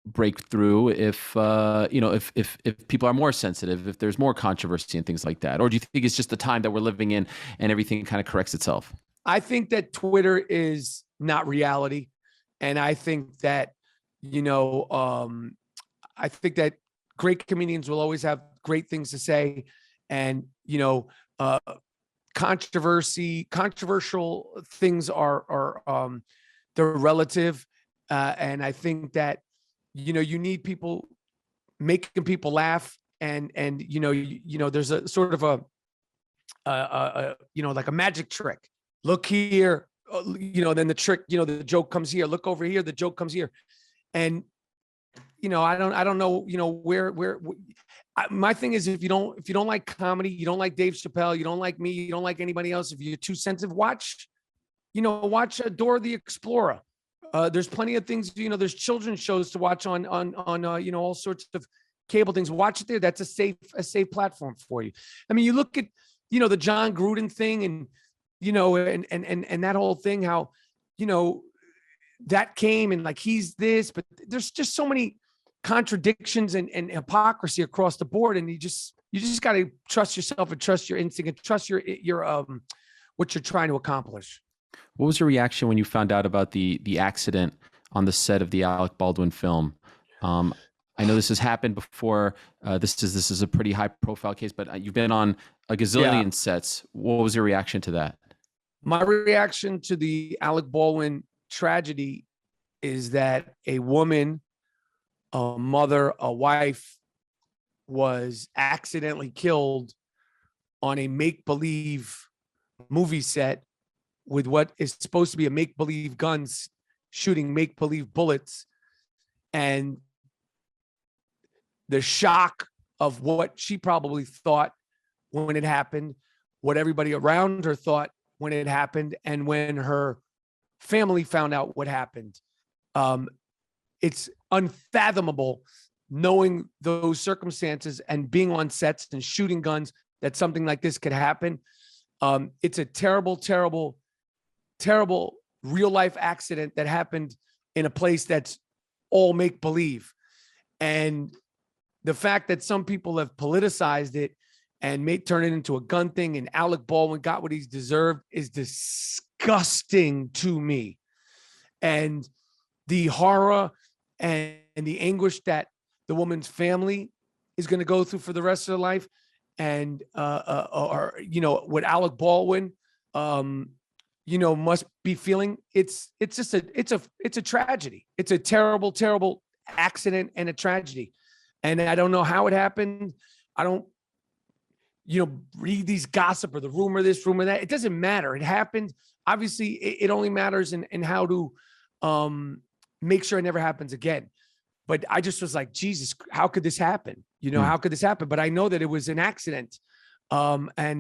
break through if if people are more sensitive, if there's more controversy and things like that? Or do you think it's just the time that we're living in and everything kind of corrects itself? I think that Twitter is not reality. And I think that, I think that great comedians will always have great things to say. And, controversial things are they're relative. And I think that, you need people making people laugh. And there's a sort of like a magic trick. Look here, then the trick, the joke comes here. Look over here, the joke comes here. And, I don't know, my thing is, if you don't like comedy, you don't like Dave Chappelle, you don't like me, you don't like anybody else, if you're too sensitive, watch Dora the Explorer. There's plenty of things, there's children's shows to watch on all sorts of cable things. Watch it there. That's a safe platform for you. I mean, you look at, the John Gruden thing, and, and that whole thing, how, that came, and like, he's this, but there's just so many contradictions and hypocrisy across the board. And you just got to trust yourself and trust your instinct and trust your what you're trying to accomplish. What was your reaction when you found out about the accident on the set of the Alec Baldwin film? I know this has happened before. This is a pretty high profile case, but you've been on a gazillion sets. What was your reaction to that? My reaction to the Alec Baldwin tragedy is that a woman, a mother, a wife, was accidentally killed on a make-believe movie set with what is supposed to be a make-believe guns shooting make-believe bullets. And the shock of what she probably thought when it happened, what everybody around her thought when it happened, and when her family found out what happened. It's unfathomable, knowing those circumstances and being on sets and shooting guns, that something like this could happen. It's a terrible, terrible, terrible real life accident that happened in a place that's all make believe. And the fact that some people have politicized it and turn it into a gun thing, and Alec Baldwin got what he's deserved, is disgusting to me. And the horror and the anguish that the woman's family is going to go through for the rest of their life, and what Alec Baldwin must be feeling, it's a tragedy. It's a terrible, terrible accident and a tragedy. And I don't know how it happened. I don't read these gossip or the rumor this, rumor that. It doesn't matter. It happened. Obviously, it only matters in how to make sure it never happens again. But I just was like, Jesus, how could this happen? How could this happen? But I know that it was an accident, and a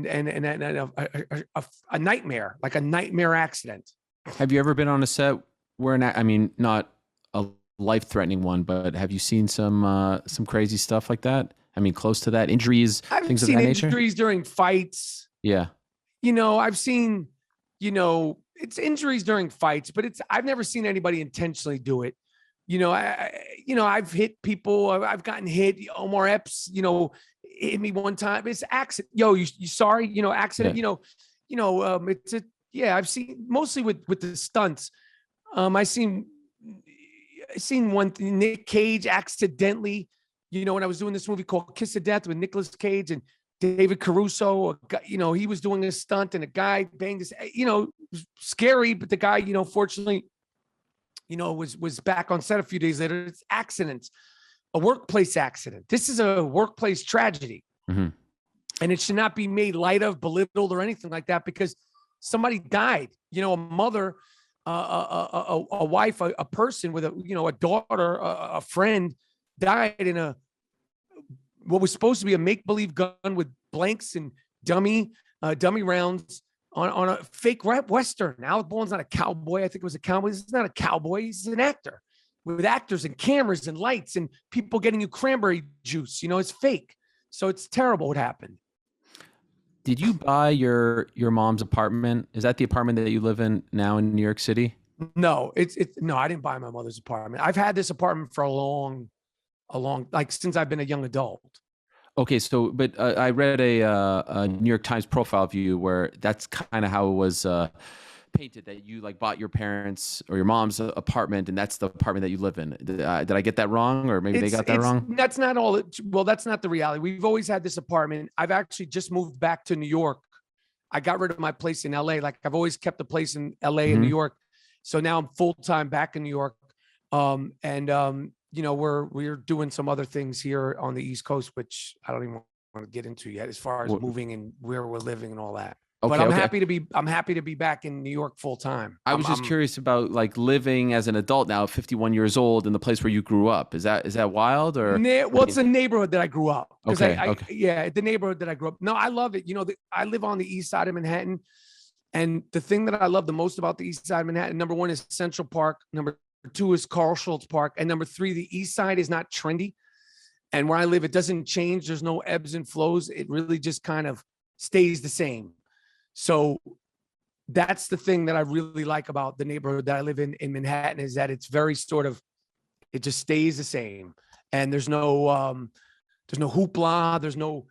nightmare, like a nightmare accident. Have you ever been on a set where not a life-threatening one, but have you seen some crazy stuff like that? I mean, close to that, injuries, things of that nature? I've seen injuries during fights. Yeah. I've seen, it's injuries during fights, but I've never seen anybody intentionally do it. I've hit people. I've gotten hit. Omar Epps, hit me one time. It's accident. Yo, you sorry? Accident. Yeah. I've seen mostly with the stunts. I seen one thing, Nick Cage accidentally. When I was doing this movie called Kiss of Death with Nicolas Cage and David Caruso, he was doing a stunt and a guy banged his. Scary, but the guy, fortunately, was back on set a few days later. It's accidents, a workplace accident. This is a workplace tragedy. Mm-hmm. And it should not be made light of, belittled, or anything like that, because somebody died. A mother, a wife, a person with a daughter, a friend died in what was supposed to be a make-believe gun with blanks and dummy rounds on a fake Western. Alec Baldwin's not a cowboy. I think it was a cowboy. He's not a cowboy. He's an actor with actors and cameras and lights and people getting you cranberry juice. It's fake. So it's terrible what happened. Did you buy your mom's apartment? Is that the apartment that you live in now in New York City? No, no, I didn't buy my mother's apartment. I've had this apartment for like since I've been a young adult. Okay, so but I read a New York Times profile of you where that's kind of how it was painted, that you like bought your parents or your mom's apartment and that's the apartment that you live in. Did I get that wrong, or maybe they got that wrong? That's not all. Well, that's not the reality. We've always had this apartment. I've actually just moved back to New York. I got rid of my place in LA. Like I've always kept a place in LA and New Hmm. York. So now I'm full time back in New York. We're doing some other things here on the East Coast, which I don't even want to get into yet, as far as moving and where we're living and all that. But Okay, okay. I'm happy to be back in New York full time. I was just curious about like living as an adult now, 51 years old, in the place where you grew up. Is that wild, or? I Well, it's mean, the neighborhood that I grew up, because okay, okay, yeah, the neighborhood that I grew up. No, I love it. I live on the east side of Manhattan, and the thing that I love the most about the east side of Manhattan, number one, is Central Park. Number two is Carl Schultz Park, and number three, the east side is not trendy. And where I live, it doesn't change. There's no ebbs and flows. It really just kind of stays the same. So that's the thing that I really like about the neighborhood that I live in Manhattan, is that it's very sort of, it just stays the same. And there's no hoopla.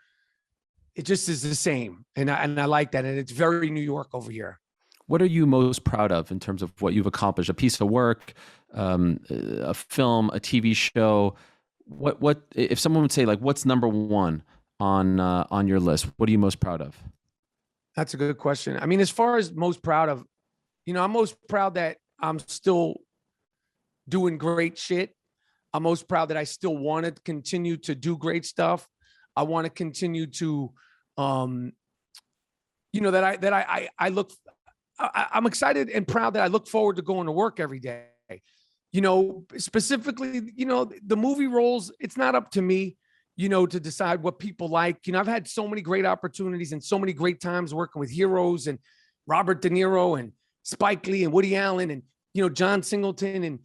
It just is the same. And I like that. And it's very New York over here. what are you most proud of in terms of what you've accomplished? A piece of work, a film, a TV show. What if someone would say like, what's number one on your list? What are you most proud of? That's a good question. I mean, as far as most proud of, I'm most proud that I'm still doing great shit. I'm most proud that I still want to continue to do great stuff. I want to continue to, um, I'm excited and proud that I look forward to going to work every day. Specifically, the movie roles, it's not up to me, to decide what people like. I've had so many great opportunities and so many great times working with heroes and Robert De Niro and Spike Lee and Woody Allen and, John Singleton and,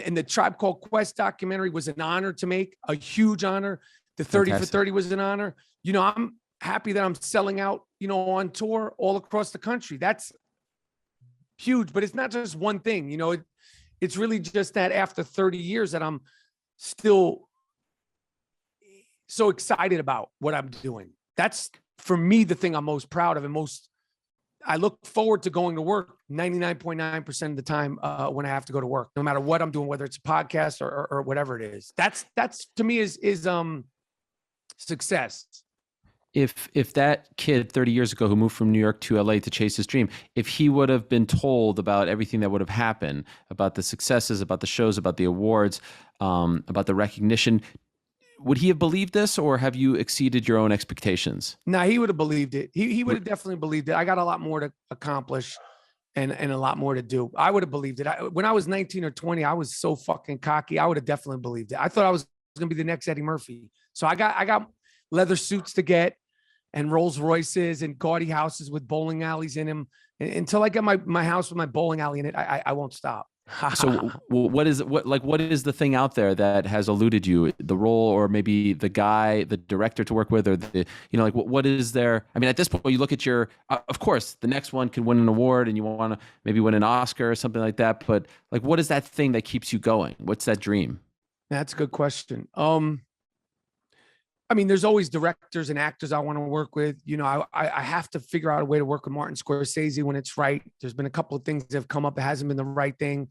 and the Tribe Called Quest documentary was an honor to make, a huge honor. The 30 for Fantastic. 30 was an honor. I'm happy that I'm selling out, on tour all across the country. That's huge, but it's not just one thing, it's really just that after 30 years that I'm still so excited about what I'm doing. That's for me the thing I'm most proud of, and I look forward to going to work 99.9% of the time when I have to go to work, no matter what I'm doing, whether it's a podcast or whatever it is. That's to me is success. If that kid 30 years ago who moved from New York to LA to chase his dream, if he would have been told about everything that would have happened, about the successes, about the shows, about the awards, about the recognition, would he have believed this, or have you exceeded your own expectations? Nah, he would have believed it. He would have definitely believed it. I got a lot more to accomplish and a lot more to do. I would have believed it. When I was 19 or 20, I was so fucking cocky. I would have definitely believed it. I thought I was going to be the next Eddie Murphy. So I got leather suits to get and Rolls Royces and gaudy houses with bowling alleys in them. And until I get my house with my bowling alley in it, I won't stop. So what is the thing out there that has eluded you, the role, or maybe the guy, the director to work with, or what is there? I mean, at this point, you look at your, of course, the next one can win an award and you want to maybe win an Oscar or something like that. But like, what is that thing that keeps you going? What's that dream? That's a good question. I mean, there's always directors and actors I want to work with. I have to figure out a way to work with Martin Scorsese when it's right. There's been a couple of things that have come up. It hasn't been the right thing.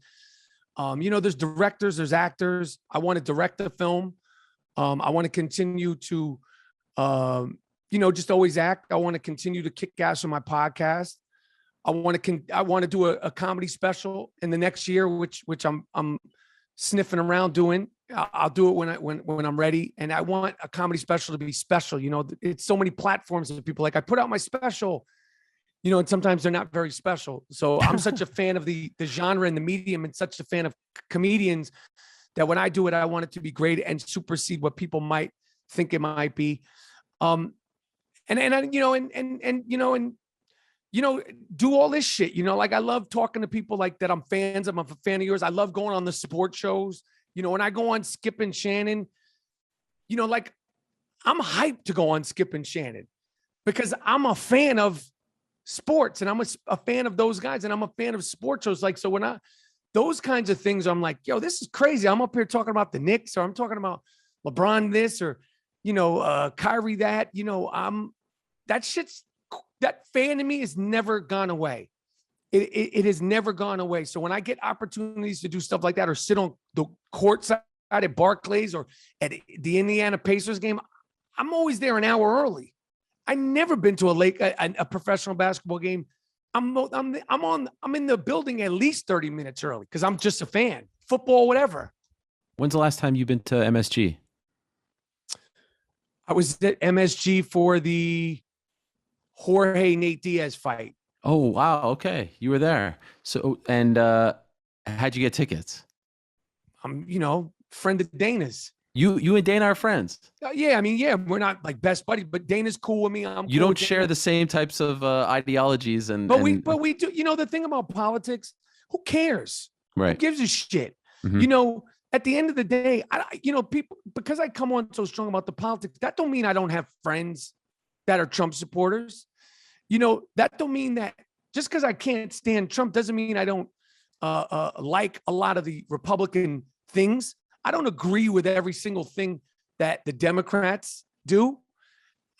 There's directors, there's actors. I want to direct a film. I want to continue to, just always act. I want to continue to kick ass on my podcast. I want to do a comedy special in the next year, which I'm sniffing around doing. I'll do it when I'm ready. And I want a comedy special to be special. It's so many platforms that people like. I put out my special, and sometimes they're not very special. So I'm such a fan of the genre and the medium, and such a fan of comedians that when I do it, I want it to be great and supersede what people might think it might be. Do all this shit, like I love talking to people like that. I'm a fan of yours. I love going on the sports shows. When I go on Skip and Shannon, like I'm hyped to go on Skip and Shannon. because I'm a fan of sports and I'm a fan of those guys and I'm a fan of sports shows. Like, so when those kinds of things, I'm like, yo, this is crazy. I'm up here talking about the Knicks, or I'm talking about LeBron this, or, Kyrie that, that fan in me has never gone away. It has never gone away. So when I get opportunities to do stuff like that, or sit on the court side at Barclays or at the Indiana Pacers game, I'm always there an hour early. I've never been to a professional basketball game. I'm in the building at least 30 minutes early because I'm just a fan. Football, whatever. When's the last time you've been to MSG? I was at MSG for the Jorge Nate Diaz fight. Oh, wow. Okay. You were there. So, and how'd you get tickets? I'm, friend of Dana's. You and Dana are friends. Yeah, we're not like best buddies, but Dana's cool with me. You don't share the same types of ideologies, but we do. The thing about politics, who cares? Right? Who gives a shit? Mm-hmm. At the end of the day, people, because I come on so strong about the politics, that don't mean I don't have friends that are Trump supporters. That don't mean that just because I can't stand Trump doesn't mean I don't like a lot of the Republican things. I don't agree with every single thing that the Democrats do.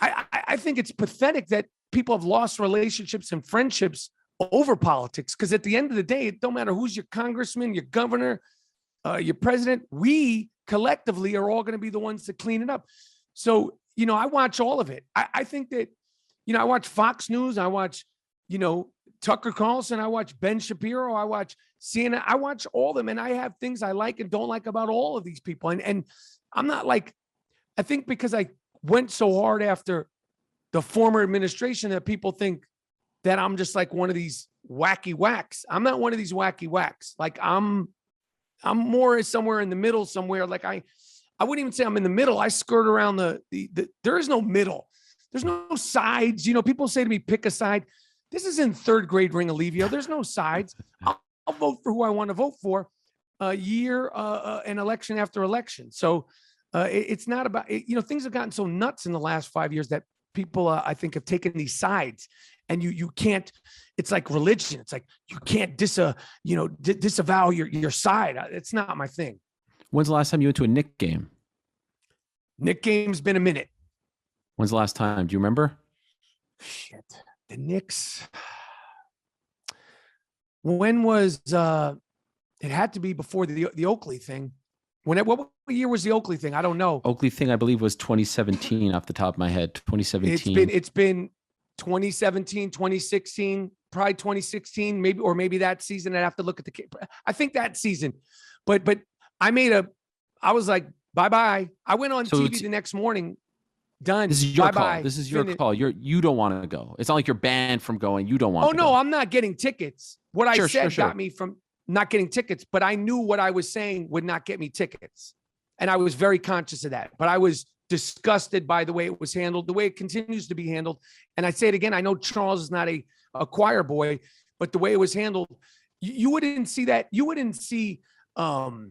I think it's pathetic that people have lost relationships and friendships over politics, because at the end of the day, it don't matter who's your congressman, your governor, your president. We collectively are all going to be the ones to clean it up. So, I watch all of it. I think that, I watch Fox News. I watch, Tucker Carlson. I watch Ben Shapiro. I watch CNN. I watch all of them. And I have things I like and don't like about all of these people. And I'm not like, I think because I went so hard after the former administration that people think that I'm just like one of these wacky whacks. I'm not one of these wacky whacks. Like I'm more somewhere in the middle somewhere. Like I wouldn't even say I'm in the middle. I skirt around there is no middle. There's no sides. People say to me, pick a side. This is in third grade Ring Alivio. There's no sides. I'll vote for who I want to vote for year and election after election. So it's not about, things have gotten so nuts in the last 5 years that people, I think, have taken these sides, and you can't, it's like religion. It's like, you can't disavow your side. It's not my thing. When's the last time you went to a Knick game? Knick game's been a minute. When's the last time? Do you remember? Shit. The Knicks. When was it had to be before the Oakley thing. What year was the Oakley thing? I don't know. Oakley thing, I believe, was 2017 off the top of my head. 2017. It's been 2017, 2016, probably 2016, maybe that season. I'd have to look at I think that season. But I was like, bye-bye. I went on TV the next morning. Done. This is your Bye-bye. call. This is your call. You don't want to go. It's not like you're banned from going. You don't want to go. Oh, no, I'm not getting tickets. What I said sure. got me from not getting tickets, but I knew what I was saying would not get me tickets. And I was very conscious of that. But I was disgusted by the way it was handled, the way it continues to be handled. And I say it again, I know Charles is not a choir boy, but the way it was handled, you wouldn't see that. You wouldn't see the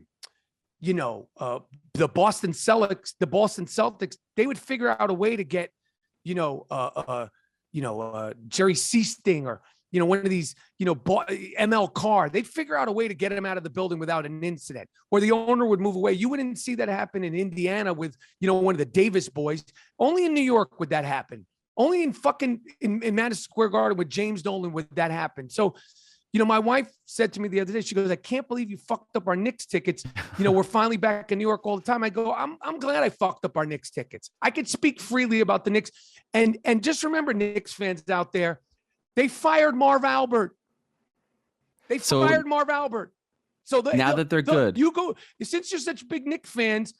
Boston Celtics, they would figure out a way to get, Jerry Seasting or, one of these, ML Carr. They'd figure out a way to get him out of the building without an incident, or the owner would move away. You wouldn't see that happen in Indiana with, one of the Davis boys. Only in New York would that happen. Only in Madison Square Garden with James Dolan would that happen. So, my wife said to me the other day, she goes, I can't believe you fucked up our Knicks tickets. We're finally back in New York all the time. I go, I'm glad I fucked up our Knicks tickets. I could speak freely about the Knicks. And just remember, Knicks fans out there, they fired Marv Albert. So now that they're good, you go, since you're such big Knicks fans,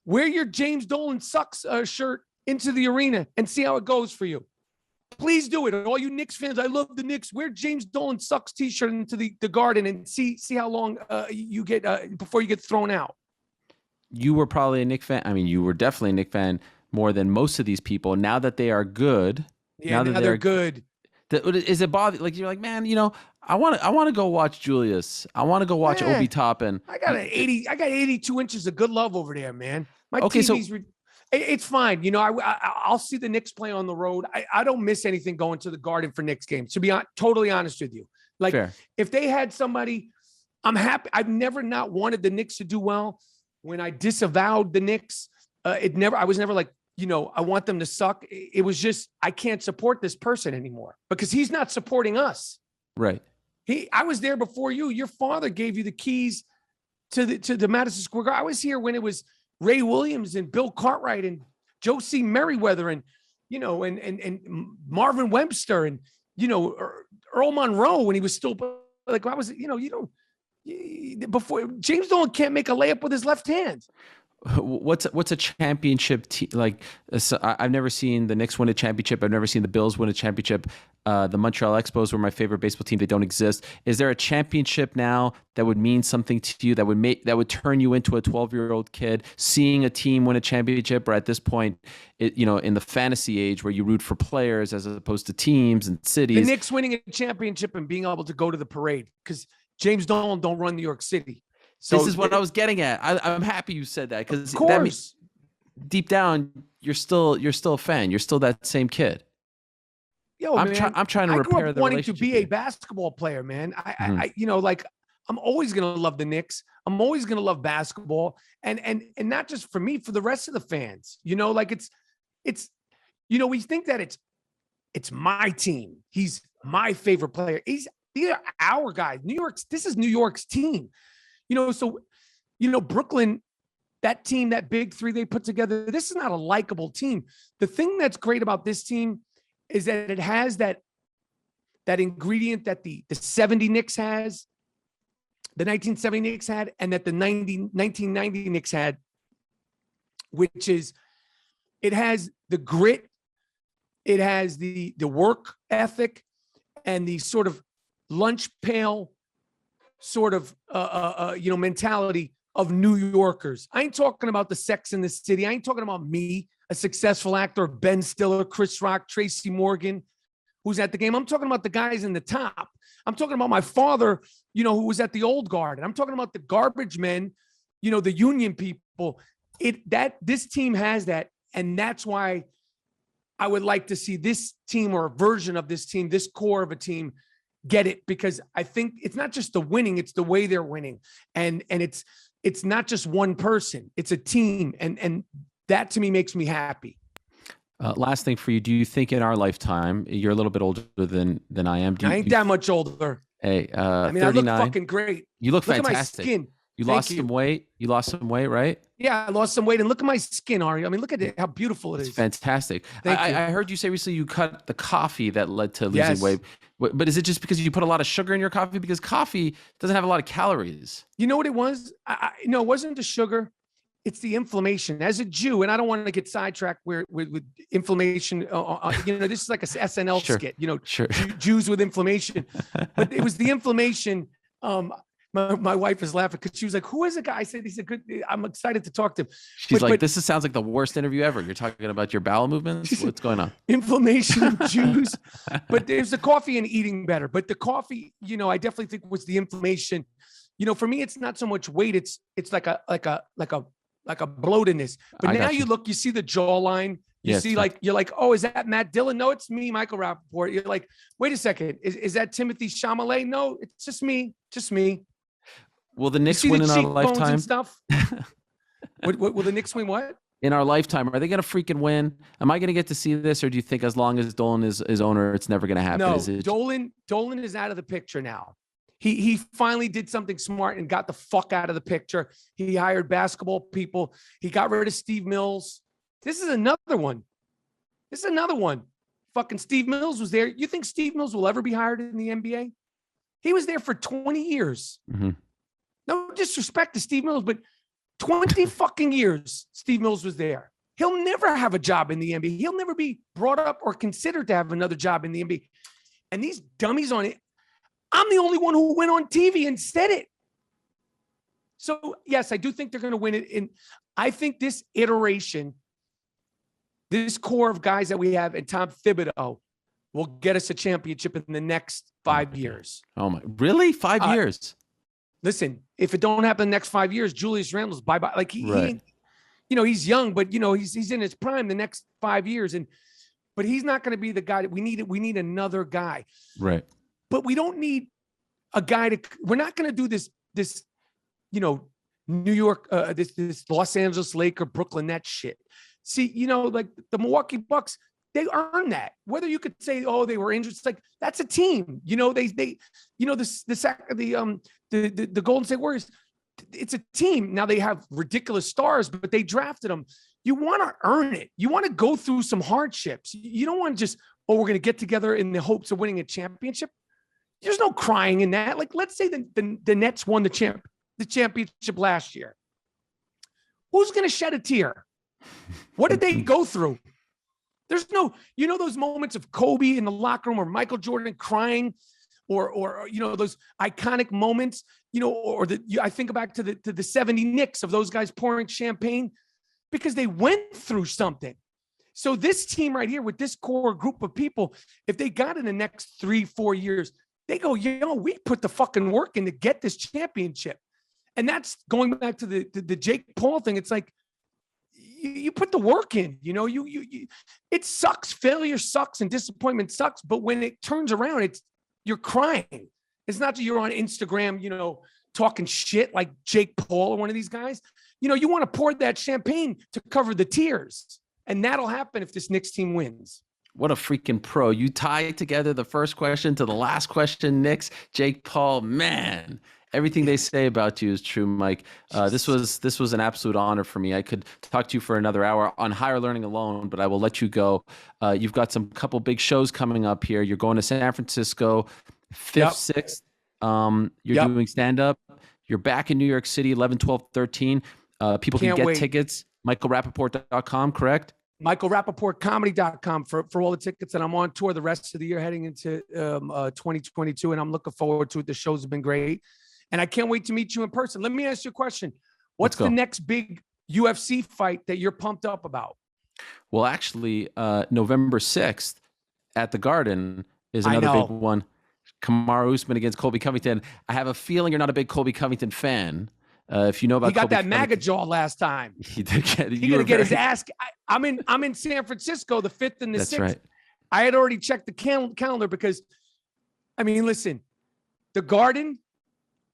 wear your James Dolan sucks shirt into the arena and see how it goes for you. Please do it. All you Knicks fans, I love the Knicks. Wear James Dolan sucks t-shirt into the garden and see how long you get before you get thrown out. You were probably a Knicks fan. I mean, you were definitely a Knicks fan more than most of these people. Now that they are good. Yeah, now that they're good. Is it bother? Like, you're like, man, I want to go watch Julius. I want to go watch Obi Toppin. I got 82 inches of good love over there, man. My TV's It's fine. I'll see the Knicks play on the road. I don't miss anything going to the Garden for Knicks games, to be totally honest with you. Like, Fair. if they had somebody, I'm happy. I've never not wanted the Knicks to do well. When I disavowed the Knicks, I was never like, I want them to suck. It was just, I can't support this person anymore because he's not supporting us. Right. I was there before you. Your father gave you the keys to the Madison Square Garden. I was here when it was Ray Williams and Bill Cartwright and Joe C. Merriweather and Marvin Webster and Earl Monroe when he was still like, I was before James Dolan can't make a layup with his left hand. What's a championship team like? I've never seen the Knicks win a championship. I've never seen the Bills win a championship. The Montreal Expos were my favorite baseball team. They don't exist. Is there a championship now that would mean something to you, that would turn you into a 12-year-old kid seeing a team win a championship? Or at this point, in the fantasy age where you root for players as opposed to teams and cities, the Knicks winning a championship and being able to go to the parade because James Dolan don't run New York City. So this is what I was getting at. I'm happy you said that because that means deep down you're still a fan. You're still that same kid. I'm trying to repair the relationship. I grew up wanting to be a basketball player, man. I'm always gonna love the Knicks. I'm always gonna love basketball, and not just for me, for the rest of the fans. It's we think that it's my team. He's my favorite player. These are our guys. This is New York's team. Brooklyn, that team, that big three they put together, this is not a likable team. The thing that's great about this team is that it has that ingredient that the 70 Knicks has, the 1970 Knicks had, and that the 1990 Knicks had, which is it has the grit, it has the work ethic, and the sort of lunch pail sort of mentality of New Yorkers. I ain't talking about the Sex in the City. I ain't talking about me, a successful actor, Ben Stiller, Chris Rock, Tracy Morgan, who's at the game. I'm talking about the guys in the top. I'm talking about my father, who was at the Old Guard. And I'm talking about the garbage men, the union people. This team has that. And that's why I would like to see this team, or a version of this team, this core of a team, get it, because I think it's not just the winning, it's the way they're winning. And it's not just one person, it's a team. And that to me makes me happy. Last thing for you. Do you think in our lifetime, you're a little bit older than I am. I ain't that much older. Hey, I 39. look fucking great. You look fantastic. Look at my skin. You lost some weight. You lost some weight, right? Yeah, I lost some weight, and look at my skin, Ariel. Look at it, how beautiful it is. It's fantastic. I heard you say recently you cut the coffee that led to losing Yes. weight. But is it just because you put a lot of sugar in your coffee? Because coffee doesn't have a lot of calories. You know what it was? No, it wasn't the sugar. It's the inflammation. As a Jew, and I don't want to get sidetracked with inflammation. This is like a SNL Sure. skit. Sure. Jews with inflammation, but it was the inflammation. My wife is laughing because she was like, "Who is the guy?" I said, "He's a good." I'm excited to talk to him. She's like, "This sounds like the worst interview ever." You're talking about your bowel movements. What's going on? Inflammation of Jews, but there's the coffee and eating better. But the coffee, I definitely think was the inflammation. For me, it's not so much weight. It's like a bloatedness. But now you look, you see the jawline. You see, you're like, oh, is that Matt Dillon? No, it's me, Michael Rapaport. You're like, wait a second, is that Timothy Chalamet? No, it's just me. Will the Knicks win in our lifetime? And stuff? Will the Knicks win what? In our lifetime, are they going to freaking win? Am I going to get to see this, or do you think as long as Dolan is owner, it's never going to happen? No, Dolan is out of the picture now. He finally did something smart and got the fuck out of the picture. He hired basketball people. He got rid of Steve Mills. This is another one. Fucking Steve Mills was there. You think Steve Mills will ever be hired in the NBA? He was there for 20 years. Mm-hmm. No disrespect to Steve Mills, but 20 fucking years Steve Mills was there. He'll never have a job in the NBA. He'll never be brought up or considered to have another job in the NBA. And these dummies on it, I'm the only one who went on TV and said it. So, yes, I do think they're going to win it. And I think this iteration, this core of guys that we have, and Tom Thibodeau will get us a championship in the next 5 years. Oh my, really? 5 years? Listen, if it don't happen in the next 5 years, Julius Randle's bye-bye. Like he he's young, but he's in his prime the next 5 years. But he's not going to be the guy that we need. We need another guy. Right. But we don't need a guy we're not going to do this, New York, this Los Angeles Laker, Brooklyn Nets shit. See, like the Milwaukee Bucks, they earned that. Whether you could say, oh, they were injured, it's like, that's a team. The Golden State Warriors, it's a team. Now they have ridiculous stars, but they drafted them. You want to earn it. You want to go through some hardships. You don't want to just, we're going to get together in the hopes of winning a championship. There's no crying in that. Like, let's say the Nets won the championship last year. Who's going to shed a tear? What did they go through? There's no, those moments of Kobe in the locker room or Michael Jordan crying or those iconic moments, I think back to the 70 Knicks of those guys pouring champagne because they went through something. So this team right here with this core group of people, if they got in the next 3-4 years, they go, we put the fucking work in to get this championship. And that's going back to the Jake Paul thing. It's like, you put the work in, it sucks. Failure sucks and disappointment sucks. But when it turns around, you're crying. It's not that you're on Instagram, talking shit like Jake Paul or one of these guys. You want to pour that champagne to cover the tears. And that'll happen if this Knicks team wins. What a freaking pro. You tied together the first question to the last question, Knicks, Jake Paul, man. Everything they say about you is true, Mike. This was an absolute honor for me. I could talk to you for another hour on higher learning alone, but I will let you go. You've got some couple big shows coming up here. You're going to San Francisco, 5th, 6th. You're doing stand-up. You're back in New York City, 11, 12, 13. People can get tickets. MichaelRapaport.com, correct? MichaelRapaportComedy.com for all the tickets. And I'm on tour the rest of the year heading into 2022. And I'm looking forward to it. The shows have been great. And I can't wait to meet you in person. Let me ask you a question. What's the next big UFC fight that you're pumped up about? Well, actually, November 6th at the Garden is another big one. Kamaru Usman against Colby Covington. I have a feeling you're not a big Colby Covington fan. If you know about, he got that MAGA jaw last time. He's gonna get his ass. I'm in San Francisco, the 5th and the 6th. That's right. I had already checked the calendar because, listen, the Garden.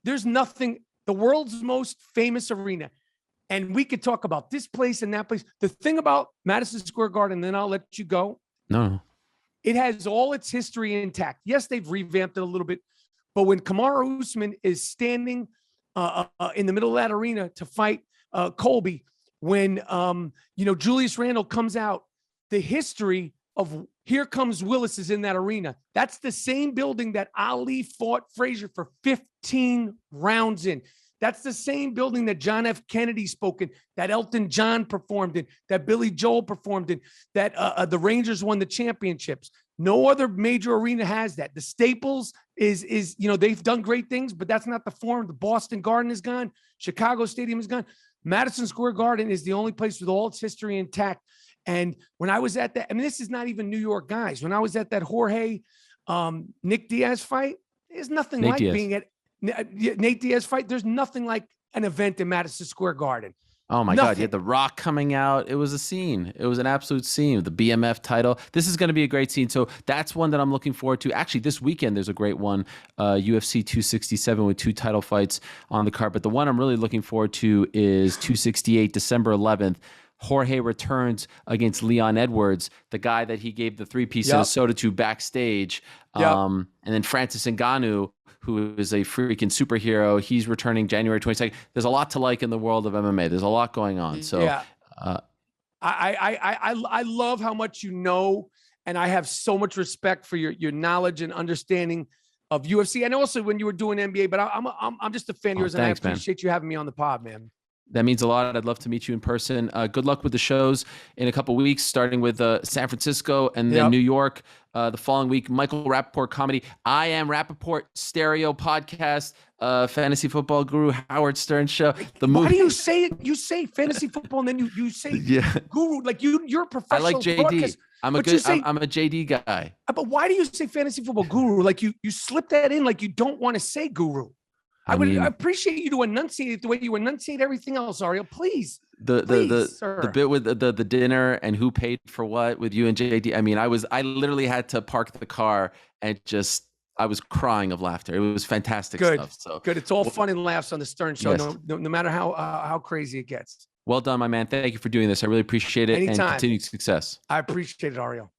There's nothing. The world's most famous arena, and we could talk about this place and that place. The thing about Madison Square Garden, then I'll let you go. No. It has all its history intact. Yes, they've revamped it a little bit, but when Kamaru Usman is standing in the middle of that arena to fight Colby, when Julius Randle comes out, the history of Here Comes Willis is in that arena. That's the same building that Ali fought Frazier for 15 rounds in. That's the same building that John F. Kennedy spoke in, that Elton John performed in, that Billy Joel performed in, that the Rangers won the championships. No other major arena has that. The Staples is they've done great things, but that's not the Forum. The Boston Garden is gone. Chicago Stadium is gone. Madison Square Garden is the only place with all its history intact. And when I was at that, this is not even New York guys. When I was at that Jorge Nick Diaz fight, there's nothing like being at Nate Diaz fight. There's nothing like an event in Madison Square Garden. Oh my God. You had The Rock coming out. It was a scene. It was an absolute scene. The BMF title. This is going to be a great scene. So that's one that I'm looking forward to. Actually, this weekend, there's a great one, UFC 267 with 2 title fights on the card. But the one I'm really looking forward to is 268, December 11th. Jorge returns against Leon Edwards, the guy that he gave the 3-piece of soda to backstage. And then Francis Ngannou, who is a freaking superhero. He's returning January 22nd. There's a lot to like in the world of MMA. There's a lot going on. So I love how much you know, and I have so much respect for your knowledge and understanding of UFC, and also when you were doing NBA. But I'm just a fan of yours, and thanks, I appreciate you having me on the pod, man. That means a lot. I'd love to meet you in person. Good luck with the shows in a couple of weeks, starting with San Francisco and then New York the following week. Michael Rapaport Comedy. I Am Rapaport Stereo Podcast. Fantasy Football Guru Howard Stern Show. Why do you say it? You say fantasy football and then you say guru. Like you're a professional. I like JD. I'm a JD guy. But why do you say fantasy football guru? Like you slip that in like you don't want to say guru. I would appreciate you to enunciate it the way you enunciate everything else, Ariel. Please. Please, the sir. bit with the dinner and who paid for what with you and JD. I mean, I literally had to park the car and just I was crying of laughter. It was fantastic Good. stuff. So Good. It's all fun and laughs on the Stern Show, yes. no matter how crazy it gets. Well done, my man. Thank you for doing this. I really appreciate it. Anytime. And continued success. I appreciate it, Ariel.